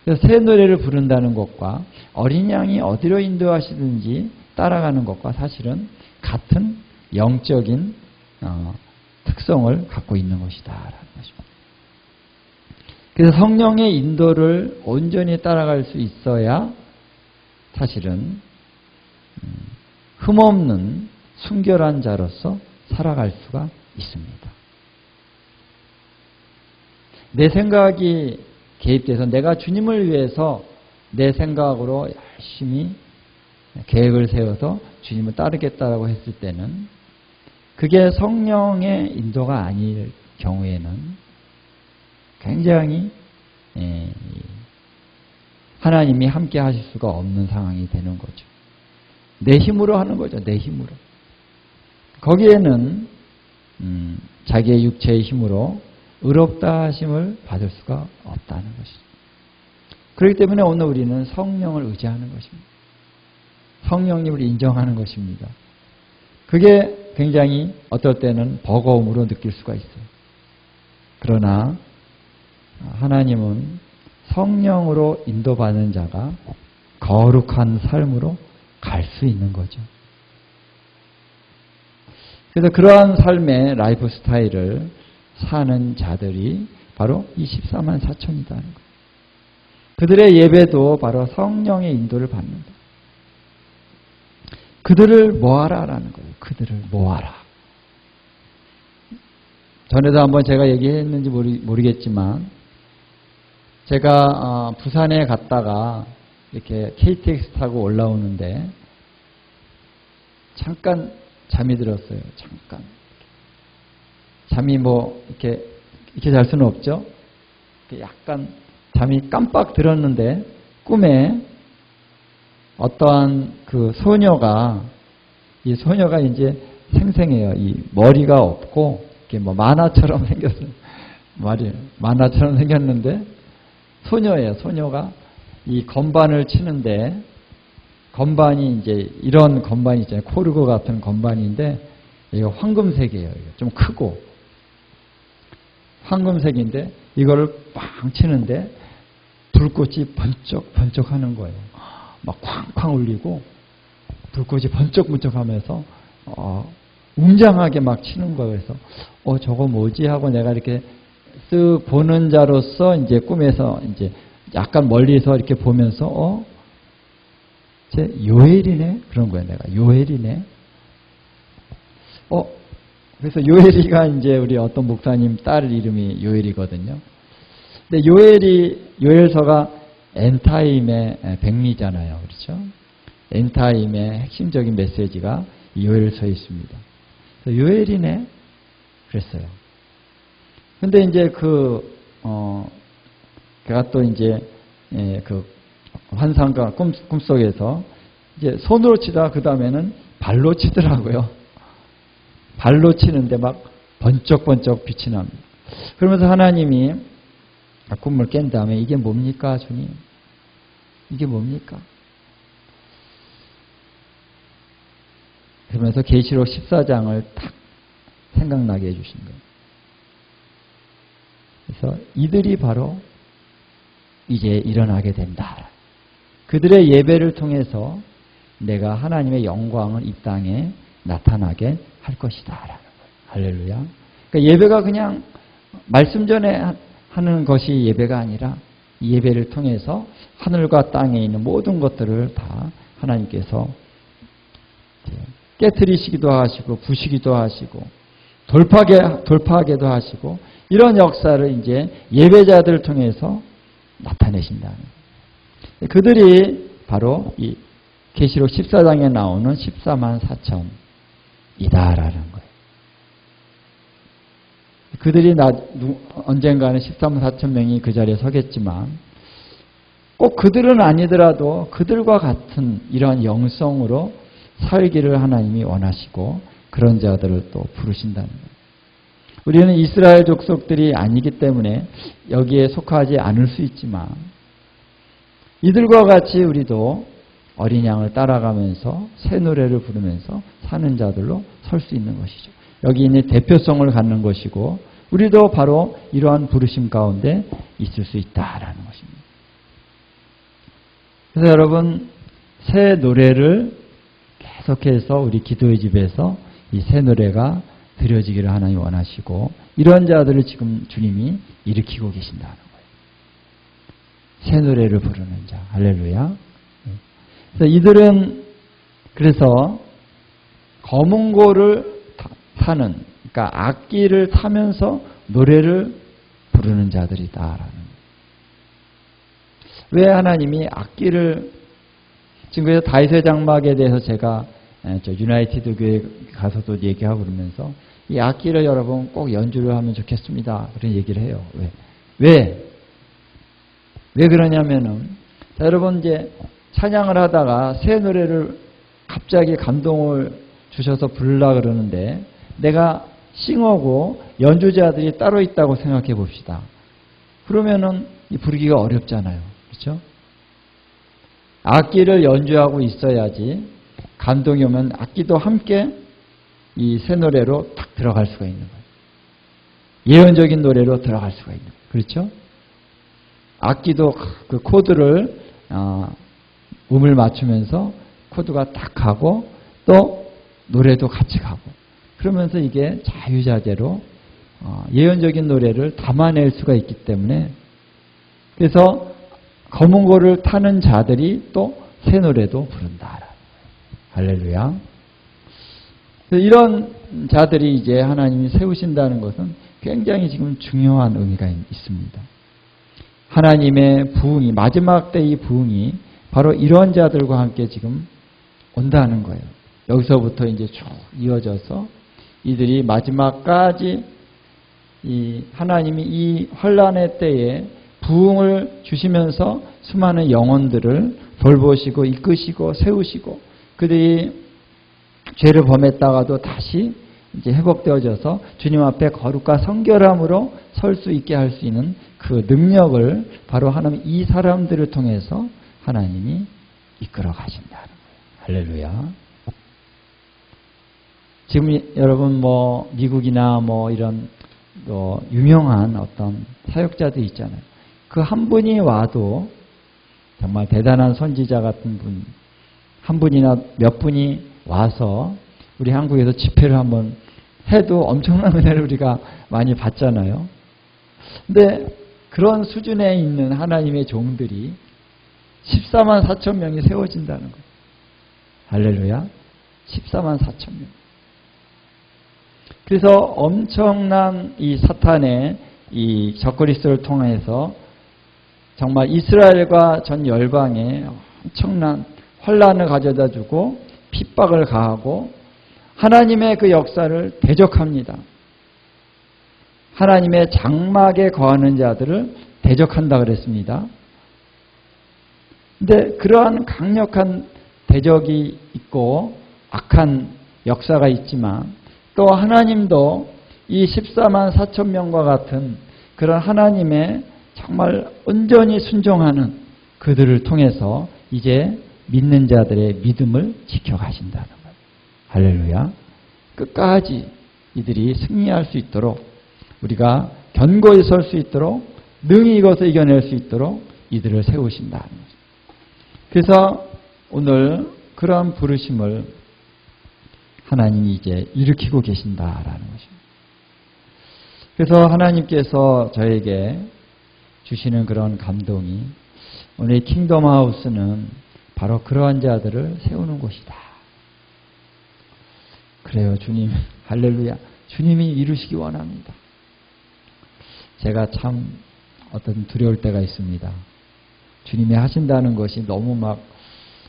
그래서 새 노래를 부른다는 것과 어린 양이 어디로 인도하시든지 따라가는 것과 사실은 같은 영적인 특성을 갖고 있는 것이다 라는 것입니다. 그래서 성령의 인도를 온전히 따라갈 수 있어야 사실은 흠없는 순결한 자로서 살아갈 수가 있습니다. 내 생각이 개입돼서 내가 주님을 위해서 내 생각으로 열심히 계획을 세워서 주님을 따르겠다라고 했을 때는 그게 성령의 인도가 아닐 경우에는 굉장히 하나님이 함께 하실 수가 없는 상황이 되는 거죠. 내 힘으로 하는 거죠. 내 힘으로. 거기에는 자기의 육체의 힘으로 의롭다 하심을 받을 수가 없다는 것이죠. 그렇기 때문에 오늘 우리는 성령을 의지하는 것입니다. 성령님을 인정하는 것입니다. 그게 굉장히 어떨 때는 버거움으로 느낄 수가 있어요. 그러나 하나님은 성령으로 인도받는 자가 거룩한 삶으로 갈 수 있는 거죠. 그래서 그러한 삶의 라이프 스타일을 사는 자들이 바로 이 14만 4천이라는 거예요. 그들의 예배도 바로 성령의 인도를 받는다. 그들을 모아라라는 거예요. 그들을 모아라. 전에도 한번 제가 얘기했는지 모르겠지만 제가 부산에 갔다가 이렇게 KTX 타고 올라오는데 잠깐 잠이 들었어요. 잠깐. 잠이 이렇게 잘 수는 없죠. 약간 잠이 깜빡 들었는데 꿈에 어떠한 그 소녀가 이 소녀가 이제 생생해요. 이 머리가 없고 이렇게 만화처럼 생겼어요. 만화처럼 생겼는데 소녀예요. 소녀가 이 건반을 치는데 건반이 이제 이런 건반이 있잖아요. 코르고 같은 건반인데 이거 황금색이에요. 좀 크고 황금색인데 이거를 빵 치는데 불꽃이 번쩍 하는 거예요. 막 쾅쾅 울리고 불꽃이 번쩍번쩍하면서 웅장하게 막 치는 거예요. 그래서 저거 뭐지 하고 내가 이렇게 쓱 보는 자로서 이제 꿈에서 이제 약간 멀리서 이렇게 보면서 제 요엘이네 그런 거예요. 내가 요엘이네. 그래서 요엘이가 이제 우리 어떤 목사님 딸 이름이 요엘이거든요. 근데 요엘서가 엔타임의 백미잖아요. 그렇죠? 엔타임의 핵심적인 메시지가 요엘서에 있습니다. 그래서 요엘이네 그랬어요. 근데 이제 제가 또 이제 그 환상과 꿈속에서 이제 손으로 치다가 그 다음에는 발로 치더라고요. 발로 치는데 막 번쩍번쩍 빛이 납니다. 그러면서 하나님이 꿈을 깬 다음에 이게 뭡니까 주님? 이게 뭡니까? 그러면서 계시록 14장을 딱 생각나게 해주신 거예요. 그래서 이들이 바로 이제 일어나게 된다. 그들의 예배를 통해서 내가 하나님의 영광을 이 땅에 나타나게 할 것이다. 라는 거예요. 할렐루야. 그러니까 예배가 그냥 말씀 전에 하는 것이 예배가 아니라 이 예배를 통해서 하늘과 땅에 있는 모든 것들을 다 하나님께서 깨트리시기도 하시고 부시기도 하시고 돌파하게도 하시고 이런 역사를 이제 예배자들을 통해서 나타내신다는 거예요. 그들이 바로 이 계시록 14장에 나오는 14만 4천이다라는 거예요. 그들이 언젠가는 14만 4천 명이 그 자리에 서겠지만 꼭 그들은 아니더라도 그들과 같은 이러한 영성으로 살기를 하나님이 원하시고 그런 자들을 또 부르신다는 거예요. 우리는 이스라엘 족속들이 아니기 때문에 여기에 속하지 않을 수 있지만 이들과 같이 우리도 어린 양을 따라가면서 새 노래를 부르면서 사는 자들로 설 수 있는 것이죠. 여기 있는 대표성을 갖는 것이고 우리도 바로 이러한 부르심 가운데 있을 수 있다라는 것입니다. 그래서 여러분 새 노래를 계속해서 우리 기도의 집에서 이 새 노래가 드려지기를 하나님 원하시고 이런 자들을 지금 주님이 일으키고 계신다는 거예요. 새 노래를 부르는 자. 할렐루야. 그래서 이들은 그래서 검은고를 타는 그러니까 악기를 타면서 노래를 부르는 자들이다라는 거예요. 왜 하나님이 악기를 지금 그래서 다윗의 장막에 대해서 제가 유나이티드 교회 가서도 얘기하고 그러면서 이 악기를 여러분 꼭 연주를 하면 좋겠습니다. 그런 얘기를 해요. 왜 그러냐면은 자, 여러분 이제 찬양을 하다가 새 노래를 갑자기 감동을 주셔서 부르려 그러는데 내가 싱어고 연주자들이 따로 있다고 생각해 봅시다. 그러면은 이 부르기가 어렵잖아요. 그렇죠? 악기를 연주하고 있어야지 감동이 오면 악기도 함께 이 새 노래로 탁 들어갈 수가 있는 거예요. 예언적인 노래로 들어갈 수가 있는 거예요. 그렇죠? 악기도 그 코드를 음을 맞추면서 코드가 딱 가고 또 노래도 같이 가고 그러면서 이게 자유자재로 예언적인 노래를 담아낼 수가 있기 때문에 그래서 검은고를 타는 자들이 또 새 노래도 부른다. 할렐루야. 이런 자들이 이제 하나님이 세우신다는 것은 굉장히 지금 중요한 의미가 있습니다. 하나님의 부흥이 마지막 때의 부흥이 바로 이런 자들과 함께 지금 온다는 거예요. 여기서부터 이제 쭉 이어져서 이들이 마지막까지 이 하나님이 이 환란의 때에 부흥을 주시면서 수많은 영혼들을 돌보시고 이끄시고 세우시고 그들이 죄를 범했다가도 다시 이제 회복되어져서 주님 앞에 거룩과 성결함으로 설 수 있게 할 수 있는 그 능력을 바로 하나님 이 사람들을 통해서 하나님이 이끌어 가신다는 거예요. 할렐루야. 지금 여러분 뭐 미국이나 뭐 이런 또 유명한 어떤 사역자들 있잖아요. 그 한 분이 와도 정말 대단한 선지자 같은 분, 한 분이나 몇 분이 와서 우리 한국에서 집회를 한번 해도 엄청난 은혜를 우리가 많이 받잖아요. 근데 그런 수준에 있는 하나님의 종들이 14만 4천 명이 세워진다는 거예요. 할렐루야. 14만 4천 명. 그래서 엄청난 이 사탄의 이 적그리스도를 통해서 정말 이스라엘과 전 열방에 엄청난 환란을 가져다 주고 핍박을 가하고 하나님의 그 역사를 대적합니다. 하나님의 장막에 거하는 자들을 대적한다 그랬습니다. 근데 그러한 강력한 대적이 있고 악한 역사가 있지만 또 하나님도 이 14만 4천 명과 같은 그런 하나님의 정말 온전히 순종하는 그들을 통해서 이제 믿는 자들의 믿음을 지켜가신다는 거예요. 할렐루야. 끝까지 이들이 승리할 수 있도록 우리가 견고히 설 수 있도록 능히 이것을 이겨낼 수 있도록 이들을 세우신다는 거죠. 그래서 오늘 그러한 부르심을 하나님이 이제 일으키고 계신다라는 것입니다. 그래서 하나님께서 저에게 주시는 그런 감동이 오늘 킹덤 하우스는 바로 그러한 자들을 세우는 곳이다. 그래요, 주님. 할렐루야. 주님이 이루시기 원합니다. 제가 참 어떤 두려울 때가 있습니다. 주님이 하신다는 것이 너무 막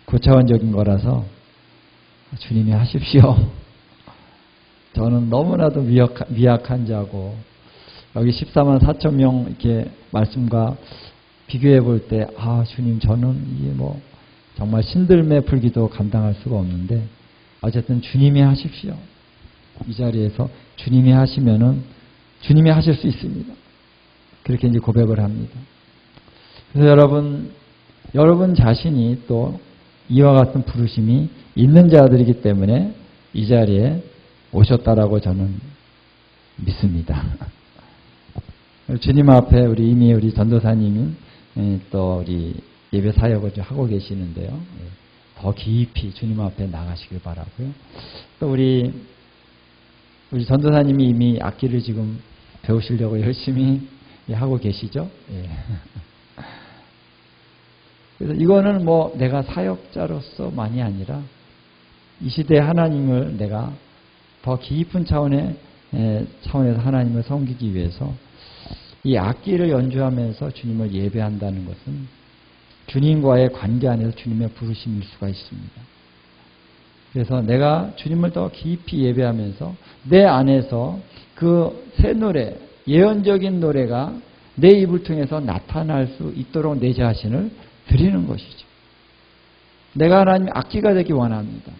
고차원적인 거라서 주님이 하십시오. 저는 너무나도 미약한 자고 여기 14만 4천 명 이렇게 말씀과 비교해 볼 때 주님 저는 이게 뭐 정말 신들매 풀기도 감당할 수가 없는데 어쨌든 주님이 하십시오. 이 자리에서 주님이 하시면은 주님이 하실 수 있습니다. 그렇게 이제 고백을 합니다. 그래서 여러분 자신이 또 이와 같은 부르심이 있는 자들이기 때문에 이 자리에 오셨다라고 저는 믿습니다. 주님 앞에 이미 우리 전도사님이 또 우리 예배 사역을 좀 하고 계시는데요. 더 깊이 주님 앞에 나가시길 바라고요. 또 우리 전도사님이 이미 악기를 지금 배우시려고 열심히 하고 계시죠. 예. 그래서 이거는 뭐 내가 사역자로서만이 아니라 이 시대의 하나님을 내가 더 깊은 차원에서 하나님을 섬기기 위해서 이 악기를 연주하면서 주님을 예배한다는 것은 주님과의 관계 안에서 주님의 부르심일 수가 있습니다. 그래서 내가 주님을 더 깊이 예배하면서 내 안에서 그 새 노래, 예언적인 노래가 내 입을 통해서 나타날 수 있도록 내 자신을 드리는 것이죠. 내가 하나님의 악기가 되기 원합니다.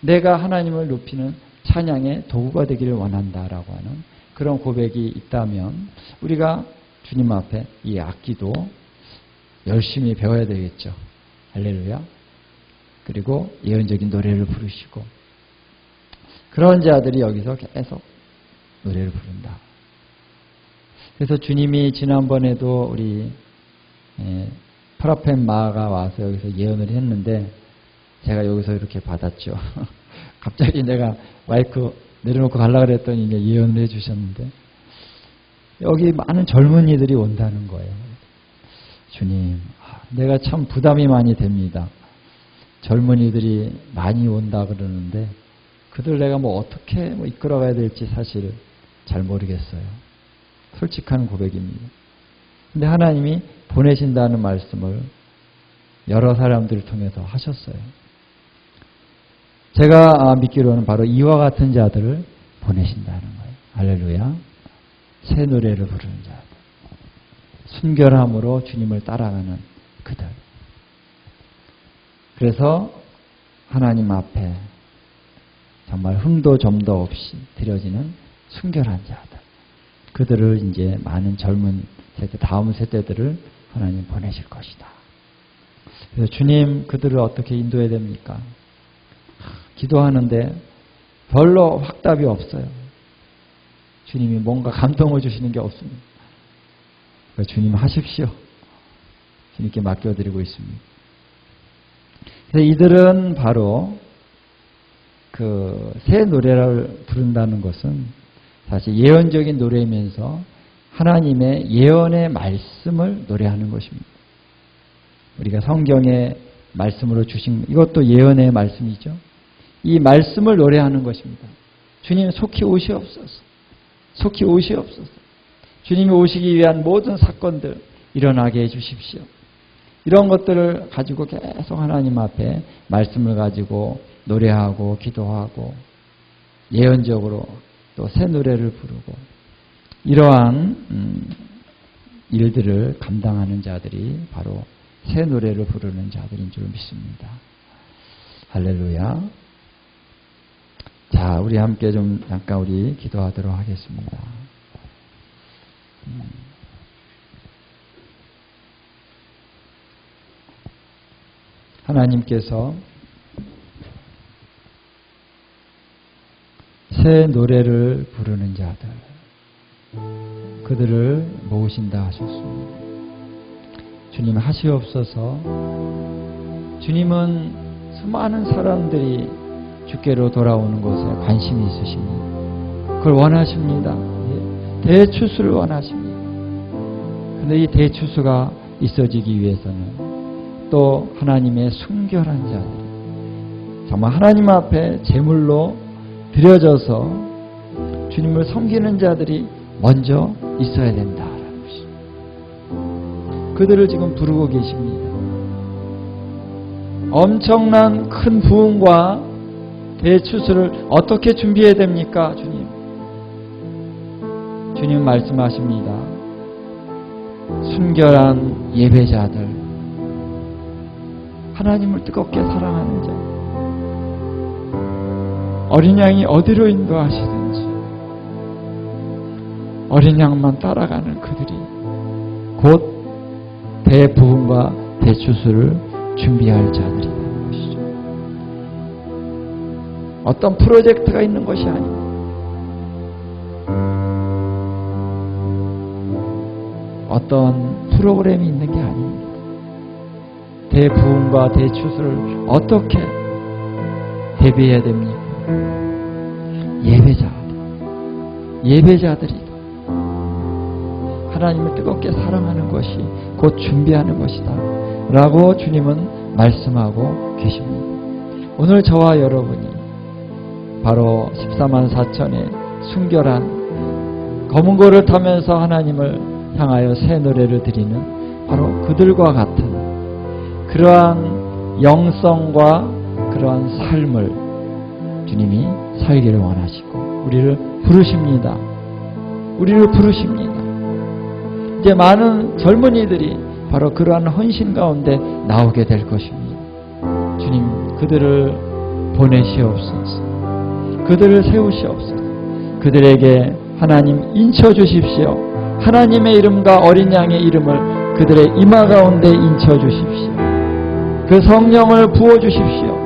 내가 하나님을 높이는 찬양의 도구가 되기를 원한다라고 하는 그런 고백이 있다면 우리가 주님 앞에 이 악기도 열심히 배워야 되겠죠. 할렐루야. 그리고 예언적인 노래를 부르시고 그런 자들이 여기서 계속 노래를 부른다. 그래서 주님이 지난번에도 우리 프라펜 마가 와서 여기서 예언을 했는데 제가 여기서 이렇게 받았죠. 갑자기 내가 마이크 내려놓고 가려고 그랬더니 이제 예언을 해주셨는데 여기 많은 젊은이들이 온다는 거예요. 주님, 내가 참 부담이 많이 됩니다. 젊은이들이 많이 온다 그러는데 그들 내가 뭐 어떻게 이끌어가야 될지 사실 잘 모르겠어요. 솔직한 고백입니다. 근데 하나님이 보내신다는 말씀을 여러 사람들을 통해서 하셨어요. 제가 믿기로는 바로 이와 같은 자들을 보내신다는 거예요. 할렐루야. 새 노래를 부르는 자들. 순결함으로 주님을 따라가는 그들. 그래서 하나님 앞에 정말 흠도 점도 없이 드려지는 순결한 자들. 그들을 이제 많은 젊은 세대, 다음 세대들을 하나님 보내실 것이다. 그래서 주님 그들을 어떻게 인도해야 됩니까? 기도하는데 별로 확답이 없어요. 주님이 뭔가 감동을 주시는 게 없습니다. 그래서 주님 하십시오. 주님께 맡겨드리고 있습니다. 그래서 이들은 바로 그 새 노래를 부른다는 것은 사실 예언적인 노래이면서 하나님의 예언의 말씀을 노래하는 것입니다. 우리가 성경의 말씀으로 주신 이것도 예언의 말씀이죠. 이 말씀을 노래하는 것입니다. 주님 속히 오시옵소서. 속히 오시옵소서. 주님이 오시기 위한 모든 사건들 일어나게 해주십시오. 이런 것들을 가지고 계속 하나님 앞에 말씀을 가지고 노래하고 기도하고 예언적으로 또 새 노래를 부르고 이러한 일들을 감당하는 자들이 바로 새 노래를 부르는 자들인 줄 믿습니다. 할렐루야. 자, 우리 함께 좀 잠깐 우리 기도하도록 하겠습니다. 하나님께서 새 노래를 부르는 자들, 그들을 모으신다 하셨습니다. 주님 하시옵소서. 주님은 수많은 사람들이 주께로 돌아오는 것에 관심이 있으십니다. 그걸 원하십니다. 대추수를 원하십니다. 그런데 이 대추수가 있어지기 위해서는 또 하나님의 순결한 자들이 정말 하나님 앞에 제물로 드려져서 주님을 섬기는 자들이 먼저 있어야 된다라는 것입니다. 그들을 지금 부르고 계십니다. 엄청난 큰 부흥과 대추수를 어떻게 준비해야 됩니까, 주님? 주님 말씀하십니다. 순결한 예배자들, 하나님을 뜨겁게 사랑하는 자, 어린 양이 어디로 인도하시든지 어린 양만 따라가는 그들이 곧 대부흥과 대추수를 준비할 자들이라는 것이죠. 어떤 프로젝트가 있는 것이 아닙니다. 어떤 프로그램이 있는 게 아닙니다. 대부흥과 대추수를 어떻게 대비해야 됩니까? 예배자들이다. 하나님을 뜨겁게 사랑하는 것이 곧 준비하는 것이다 라고 주님은 말씀하고 계십니다. 오늘 저와 여러분이 바로 14만 4천의 순결한 검은 고를 타면서 하나님을 향하여 새 노래를 드리는 바로 그들과 같은 그러한 영성과 그러한 삶을 주님이 살기를 원하시고 우리를 부르십니다. 이제 많은 젊은이들이 바로 그러한 헌신 가운데 나오게 될 것입니다. 주님 그들을 보내시옵소서. 그들을 세우시옵소서. 그들에게 하나님 인쳐주십시오. 하나님의 이름과 어린 양의 이름을 그들의 이마 가운데 인쳐주십시오. 그 성령을 부어주십시오.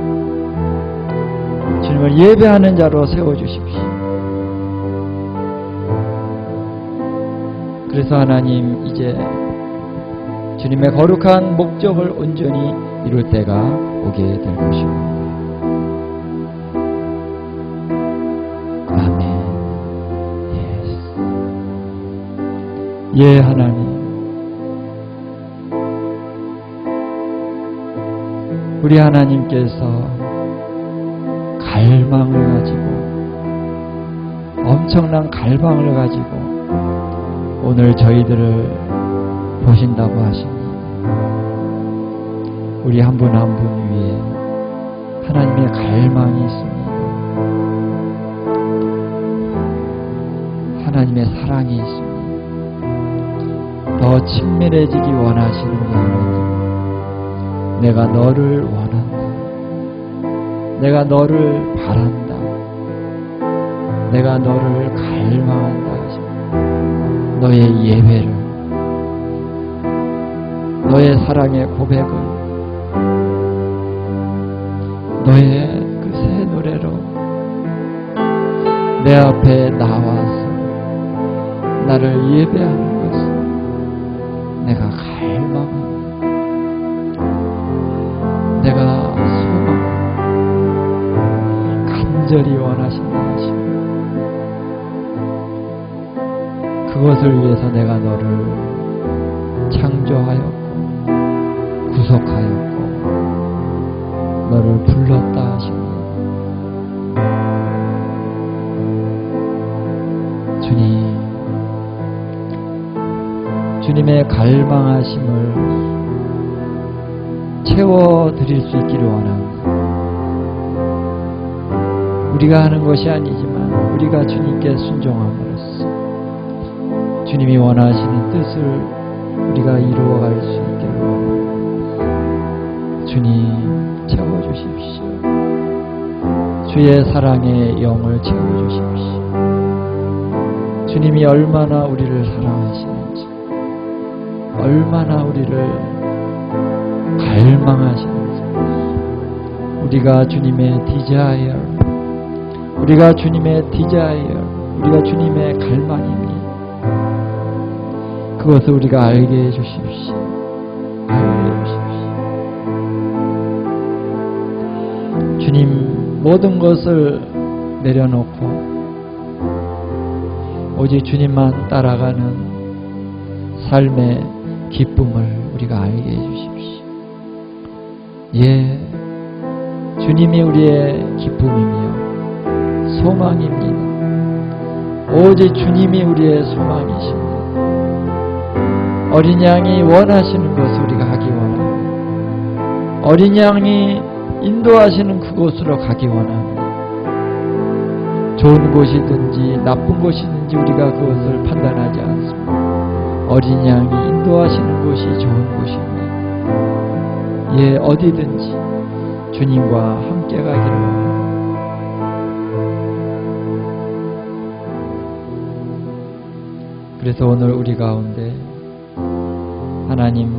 주님을 예배하는 자로 세워주십시오. 그래서 하나님 이제 주님의 거룩한 목적을 온전히 이룰 때가 오게 될 것입니다. 아멘. 예, 하나님. 우리 하나님께서 갈망을 가지고, 엄청난 갈망을 가지고 오늘 저희들을 보신다고 하시니 우리 한 분 한 분 위에 하나님의 갈망이 있습니다. 하나님의 사랑이 있습니다. 더 친밀해지기 원하시는 하나님, 내가 너를 원한다. 내가 너를 바란다. 내가 너를 갈망한다 하십니다. 너의 예배를, 너의 사랑의 고백을, 너의 그 새 노래로 내 앞에 나와서 나를 예배하는 것을 내가 갈망한다. 내가 소망, 간절히 원하신다 하십니다. 그것을 위해서 내가 너를 창조하였고 구속하였고 너를 불렀다 하십니다. 주님, 주님의 갈망하심을 채워드릴 수 있기를 원합니다. 우리가 하는 것이 아니지만 우리가 주님께 순종함으로써 주님이 원하시는 뜻을 우리가 이루어갈 수 있기를 원합니다. 주님, 채워주십시오. 주의 사랑의 영을 채워주십시오. 주님이 얼마나 우리를 사랑하시는지, 얼마나 우리를 갈망하시는지, 우리가 주님의 디자이어, 우리가 주님의 디자이어, 우리가 주님의 갈망입니다. 그것을 우리가 알게 해주십시오. 알게 해주십시오. 주님, 모든 것을 내려놓고 오직 주님만 따라가는 삶의 기쁨을 우리가 알게 해주십시오. 예, 주님이 우리의 기쁨이며 소망입니다. 오직 주님이 우리의 소망이십니다. 어린 양이 원하시는 것을 우리가 하기 원합니다. 어린 양이 인도하시는 그곳으로 가기 원합니다. 좋은 곳이든지 나쁜 곳이든지 우리가 그것을 판단하지 않습니다. 어린 양이 인도하시는 곳이 좋은 곳입니다. 예, 어디든지 주님과 함께 가기를 원합니다. 그래서 오늘 우리 가운데 하나님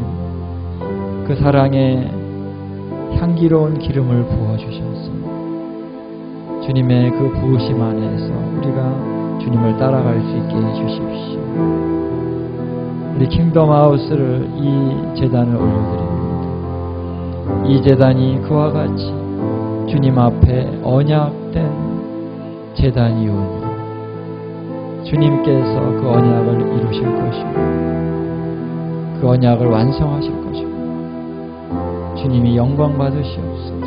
그 사랑의 향기로운 기름을 부어주셔서 주님의 그 부으심 안에서 우리가 주님을 따라갈 수 있게 해주십시오. 우리 킹덤하우스를 이 제단을 올려드립니다. 이 제단이 그와 같이 주님 앞에 언약된 제단이오니 주님께서 그 언약을 이루실 것이고 그 언약을 완성하실 것이고 주님이 영광 받으시옵소서.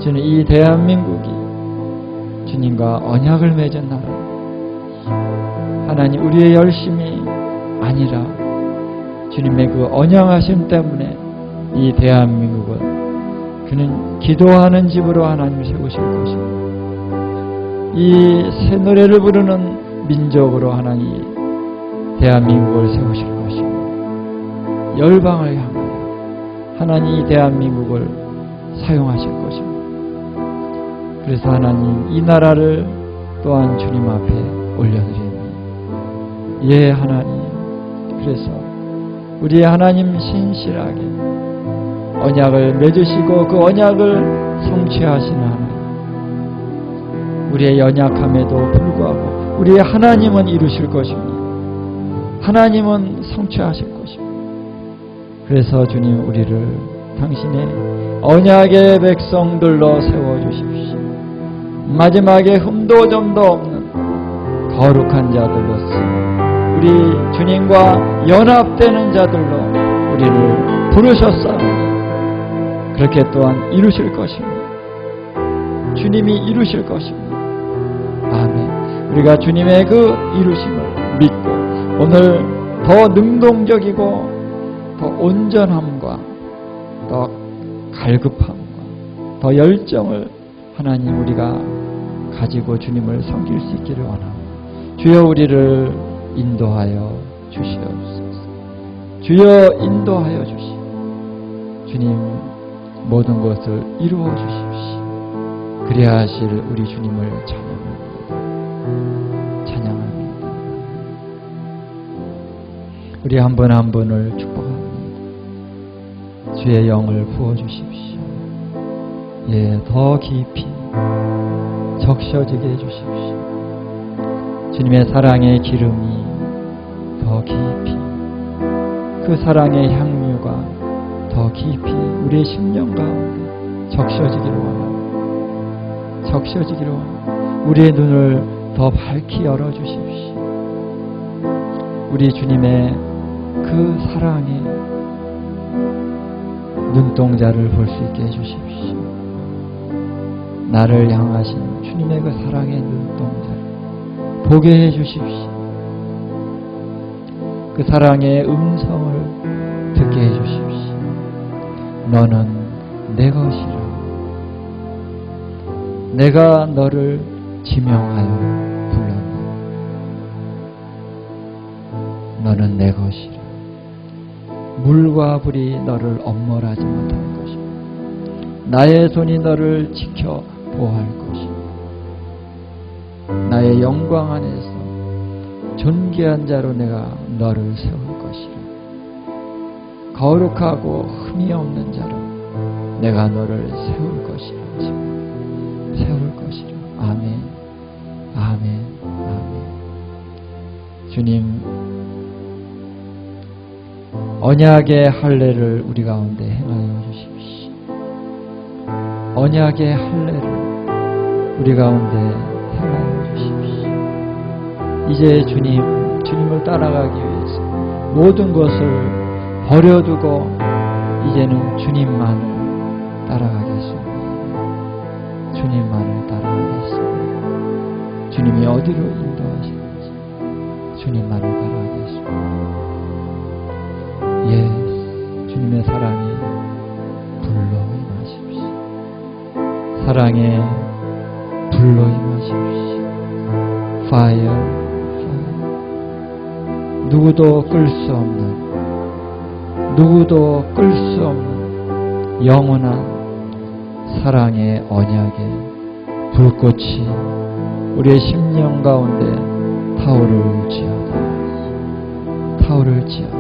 주님, 이 대한민국이 주님과 언약을 맺은 나라입니다. 하나님, 우리의 열심이 아니라 주님의 그 언약하심 때문에 이 대한민국은 그는 기도하는 집으로 하나님을 세우실 것입니다. 이 새 노래를 부르는 민족으로 하나님 대한민국을 세우실 것입니다. 열방을 향하여 하나님 이 대한민국을 사용하실 것입니다. 그래서 하나님 이 나라를 또한 주님 앞에 올려드립니다. 예, 하나님, 그래서 우리의 하나님 신실하게 언약을 맺으시고 그 언약을 성취하시는 하나님, 우리의 연약함에도 불구하고 우리의 하나님은 이루실 것입니다. 하나님은 성취하실 것입니다. 그래서 주님 우리를 당신의 언약의 백성들로 세워주십시오. 마지막에 흠도 점도 없는 거룩한 자들로서 우리 주님과 연합되는 자들로 우리를 부르셨사오니 그렇게 또한 이루실 것입니다. 주님이 이루실 것입니다. 아멘. 우리가 주님의 그 이루심을 믿고 오늘 더 능동적이고 더 온전함과 더 갈급함과 더 열정을 하나님 우리가 가지고 주님을 섬길 수 있기를 원합니다. 주여 우리를 인도하여 주시옵소서. 주여 인도하여 주시옵소서. 주님 모든 것을 이루어 주십시오. 그래야 하실 우리 주님을 찬양합니다. 찬양합니다. 우리 한 분 한 분을 축복합니다. 주의 영을 부어주십시오. 예, 더 깊이 적셔지게 해주십시오. 주님의 사랑의 기름이 더 깊이 그 사랑의 향유가 더 깊이 우리의 심령 가운데 적셔지기를 원합니다. 적셔지기를 원합니다. 우리의 눈을 더 밝히 열어주십시오. 우리 주님의 그 사랑의 눈동자를 볼 수 있게 해주십시오. 나를 향하신 주님의 그 사랑의 눈동자를 보게 해주십시오. 그 사랑의 음성을 듣게 해주십시오. 너는 내 것이라. 내가 너를 지명하여 불렀네. 너는 내 것이라. 물과 불이 너를 엄몰하지 못할 것이고 나의 손이 너를 지켜 보호할 것이고 나의 영광 안에서 존귀한 자로 내가 너를 세울 것이라. 거룩하고 흠이 없는 자로 내가 너를 세울 것이라. 세울 것이라. 아멘. 아멘. 아멘. 주님 언약의 할례를 우리 가운데 행하여 주십시오. 언약의 할례를 우리 가운데 행하여 주십시오. 이제 주님을 따라가기 위해서 모든 것을 버려두고 이제는 주님만을 따라가겠습니다. 주님만을 따라가겠습니다. 주님이 어디로 인도하시는지 주님만을 따라가겠습니다. 예, 주님의 사랑에 불로 임하십시오. 사랑에 불로 임하십시오. Fire, fire. 누구도 끌 수 없는 영원한 사랑의 언약의 불꽃이 우리의 심령 가운데 타오를지어다. 타오를지어다.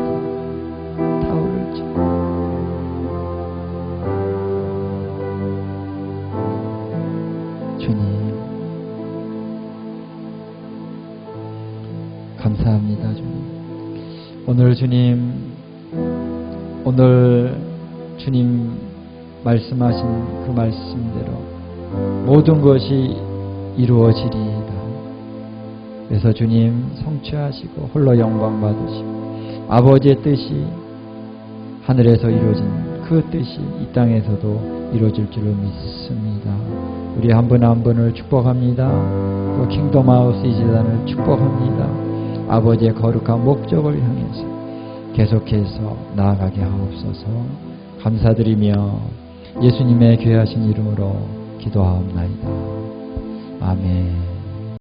주님 감사합니다. 주님 오늘 주님 말씀하신 그 말씀대로 모든 것이 이루어지리이다. 그래서 주님 성취하시고 홀로 영광 받으시고 아버지의 뜻이 하늘에서 이루어진 그 뜻이 이 땅에서도 이루어질 줄을 믿습니다. 우리 한 분 한 분을 축복합니다. 또 킹덤하우스 이재단을 축복합니다. 아버지의 거룩한 목적을 향해서 계속해서 나아가게 하옵소서. 감사드리며 예수님의 귀하신 이름으로 기도하옵나이다. 아멘.